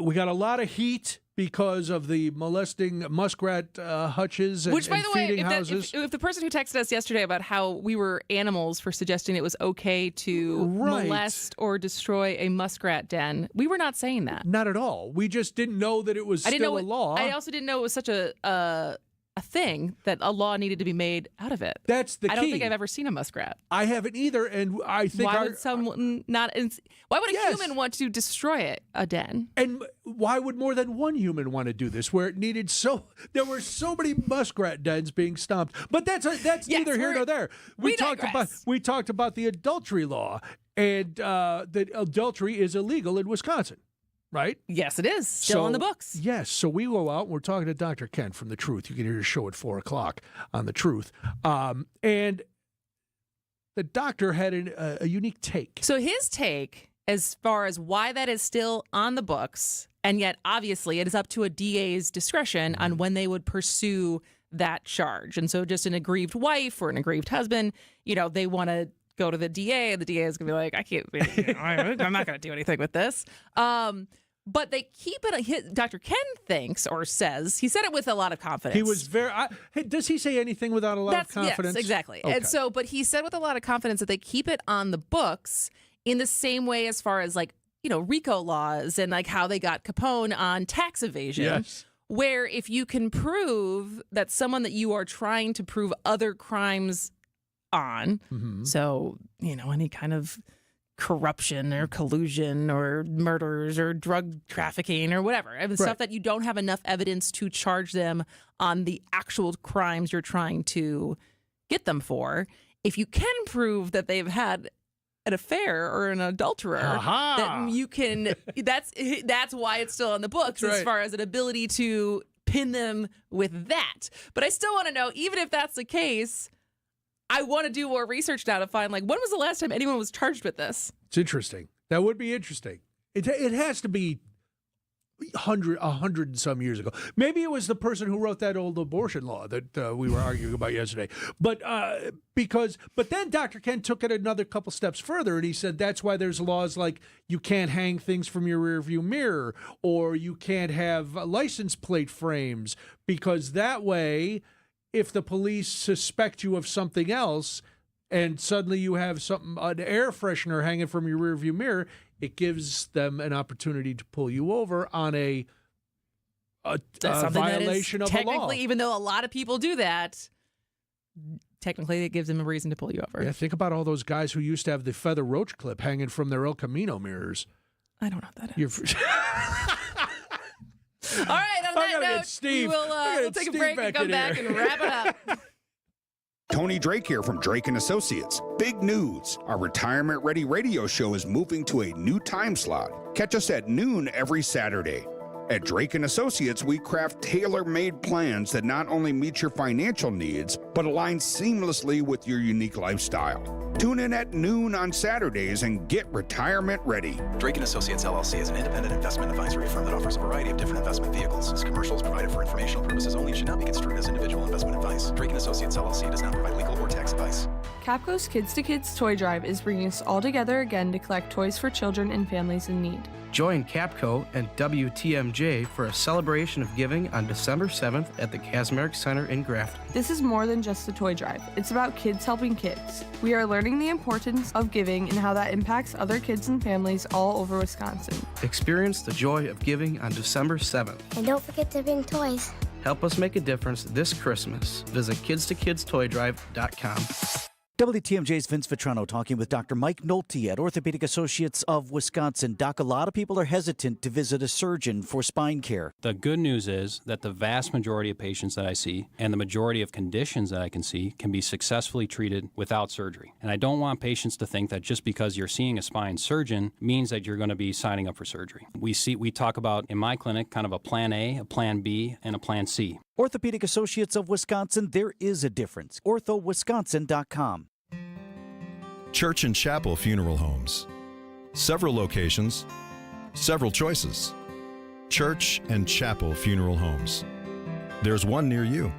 we got a lot of heat because of the molesting muskrat hutches and, Which, by the way, feeding houses. if the person who texted us yesterday about how we were animals for suggesting it was okay to molest or destroy a muskrat den, we were not saying that. Not at all. We just didn't know that it was still a law. I also didn't know it was such a thing that a law needed to be made out of it. That's the key. I don't think I've ever seen a muskrat. I haven't either, and I think why would someone not? Why would a human want to destroy a den? And why would more than one human want to do this? Where it needed there were so many muskrat dens being stomped. But that's neither here nor there. We talked about the adultery law, and that adultery is illegal in Wisconsin. Right? Yes, it is. Still in the books. Yes. So we go out and we're talking to Dr. Ken from The Truth. You can hear his show at 4 o'clock on The Truth. And the doctor had a unique take. So his take, as far as why that is still on the books, and yet obviously it is up to a DA's discretion on when they would pursue that charge. And so just an aggrieved wife or an aggrieved husband, they want to go to the DA, and the DA is going to be like, I can't, I'm not going to do anything with this. But they keep it, Dr. Ken thinks or says, he said it with a lot of confidence. He was very, does he say anything without a lot of confidence? Yes, exactly. Okay. And so, but he said with a lot of confidence that they keep it on the books in the same way as far as RICO laws and how they got Capone on tax evasion. Yes. Where if you can prove that someone that you are trying to prove other crimes on, so any kind of corruption or collusion or murders or drug trafficking or whatever, stuff that you don't have enough evidence to charge them on the actual crimes you're trying to get them for. If you can prove that they've had an affair or an adulterer, that you can. That's why it's still on the books as far as an ability to pin them with that. But I still want to know, even if that's the case, I want to do more research now to find, when was the last time anyone was charged with this? It's interesting. That would be interesting. It has to be 100 and some years ago. Maybe it was the person who wrote that old abortion law that we were arguing about yesterday. But then Dr. Ken took it another couple steps further, and he said that's why there's laws like you can't hang things from your rearview mirror, or you can't have license plate frames, because that way, if the police suspect you of something else and suddenly you have an air freshener hanging from your rearview mirror, it gives them an opportunity to pull you over on a violation of a law. Technically, even though a lot of people do that, technically it gives them a reason to pull you over. Yeah, think about all those guys who used to have the feather roach clip hanging from their El Camino mirrors. I don't know what that is. All right, on that note, we'll take a break and come back and wrap it up. Tony Drake here from Drake & Associates. Big news. Our Retirement Ready radio show is moving to a new time slot. Catch us at noon every Saturday. At Drake & Associates, we craft tailor-made plans that not only meet your financial needs, but align seamlessly with your unique lifestyle. Tune in at noon on Saturdays and get retirement ready. Drake & Associates, LLC is an independent investment advisory firm that offers a variety of different investment vehicles. This commercial is provided for informational purposes only and should not be construed as individual investment advice. Drake & Associates, LLC does not provide legal or tax advice. Capco's Kids to Kids Toy Drive is bringing us all together again to collect toys for children and families in need. Join Capco and WTMJ for a celebration of giving on December 7th at the Kazmarek Center in Grafton. This is more than just a toy drive. It's about kids helping kids. We are learning the importance of giving and how that impacts other kids and families all over Wisconsin. Experience the joy of giving on December 7th. And don't forget to bring toys. Help us make a difference this Christmas. Visit kidstoKidstoydrive.com. WTMJ's Vince Vitrano talking with Dr. Mike Nolte at Orthopedic Associates of Wisconsin. Doc, a lot of people are hesitant to visit a surgeon for spine care. The good news is that the vast majority of patients that I see and the majority of conditions that I can see can be successfully treated without surgery. And I don't want patients to think that just because you're seeing a spine surgeon means that you're going to be signing up for surgery. We talk about in my clinic kind of a plan A, a plan B, and a plan C. Orthopedic Associates of Wisconsin, there is a difference. orthowisconsin.com. Church and Chapel Funeral Homes. Several locations, several choices. Church and Chapel Funeral Homes. There's one near you.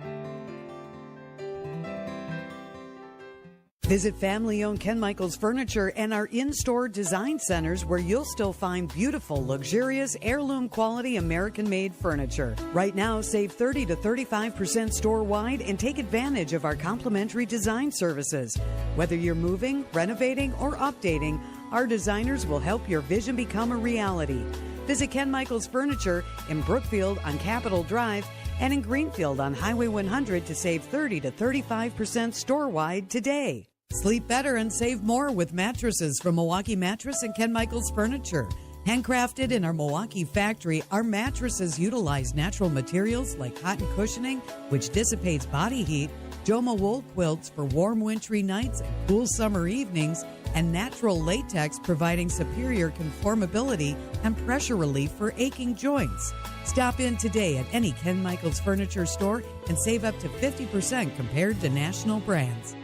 Visit family-owned Ken Michaels Furniture and our in-store design centers where you'll still find beautiful, luxurious, heirloom quality American-made furniture. Right now, save 30 to 35% store-wide and take advantage of our complimentary design services. Whether you're moving, renovating, or updating, our designers will help your vision become a reality. Visit Ken Michaels Furniture in Brookfield on Capitol Drive and in Greenfield on Highway 100 to save 30 to 35% store-wide today. Sleep better and save more with mattresses from Milwaukee Mattress and Ken Michaels Furniture. Handcrafted in our Milwaukee factory, our mattresses utilize natural materials like cotton cushioning, which dissipates body heat, Joma wool quilts for warm wintry nights and cool summer evenings, and natural latex providing superior conformability and pressure relief for aching joints. Stop in today at any Ken Michaels Furniture store and save up to 50% compared to national brands.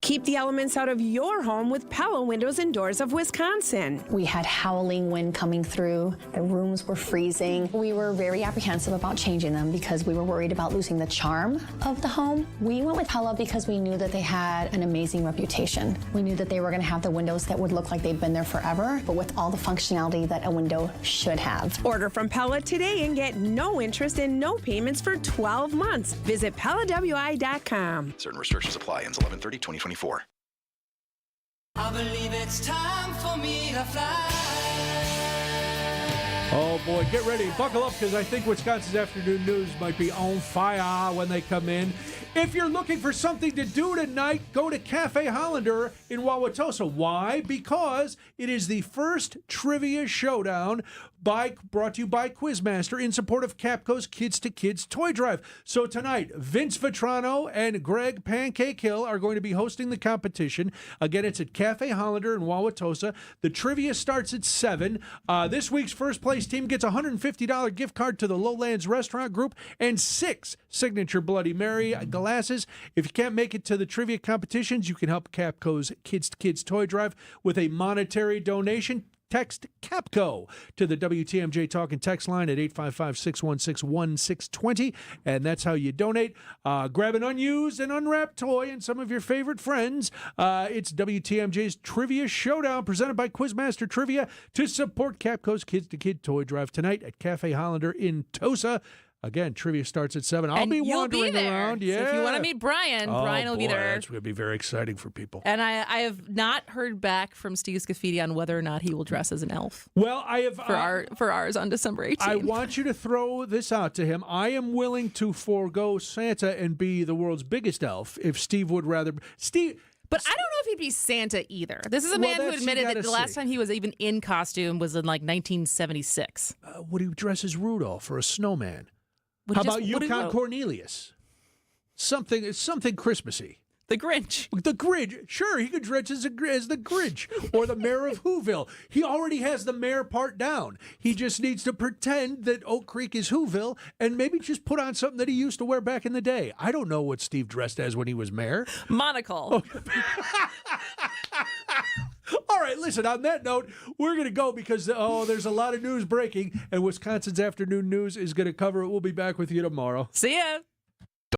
Keep the elements out of your home with Pella Windows and Doors of Wisconsin. We had howling wind coming through. The rooms were freezing. We were very apprehensive about changing them because we were worried about losing the charm of the home. We went with Pella because we knew that they had an amazing reputation. We knew that they were going to have the windows that would look like they've been there forever, but with all the functionality that a window should have. Order from Pella today and get no interest and no payments for 12 months. Visit PellaWI.com. Certain restrictions apply. Ends 11/30/2024. I believe it's time for me to fly. Oh boy, get ready. Buckle up because I think Wisconsin's afternoon news might be on fire when they come in. If you're looking for something to do tonight, go to Cafe Hollander in Wauwatosa. Why? Because it is the first trivia showdown brought to you by Quizmaster in support of Capco's Kids to Kids Toy Drive. So tonight, Vince Vitrano and Greg Pancake Hill are going to be hosting the competition. Again, it's at Cafe Hollander in Wauwatosa. The trivia starts at 7. This week's first place team gets a $150 gift card to the Lowlands Restaurant Group and 6 signature Bloody Mary glasses. If you can't make it to the trivia competitions, you can help Capco's Kids to Kids Toy Drive with a monetary donation. Text CAPCO to the WTMJ Talk and Text line at 855-616-1620, and that's how you donate. Grab an unused and unwrapped toy and some of your favorite friends. It's WTMJ's Trivia Showdown presented by Quizmaster Trivia to support Capco's Kids to Kid Toy Drive tonight at Cafe Hollander in Tosa. Again, trivia starts at 7. I'll be wandering around. Yeah. So if you want to meet Brian, Brian will be there. That's going to be very exciting for people. And I have not heard back from Steve Scafidi on whether or not he will dress as an elf. Well, I have for ours on December 18th. I want you to throw this out to him. I am willing to forego Santa and be the world's biggest elf if Steve would rather. Steve. But I don't know if he'd be Santa either. This is a man who admitted that the last time he was even in costume was in like 1976. Would he dress as Rudolph or a snowman? How about Yukon Cornelius? Something Christmassy. The Grinch. The Grinch. Sure, he could dress as the Grinch or the mayor of Whoville. He already has the mayor part down. He just needs to pretend that Oak Creek is Whoville and maybe just put on something that he used to wear back in the day. I don't know what Steve dressed as when he was mayor. Monocle. All right, listen, on that note, we're going to go because, there's a lot of news breaking, and Wisconsin's Afternoon News is going to cover it. We'll be back with you tomorrow. See ya.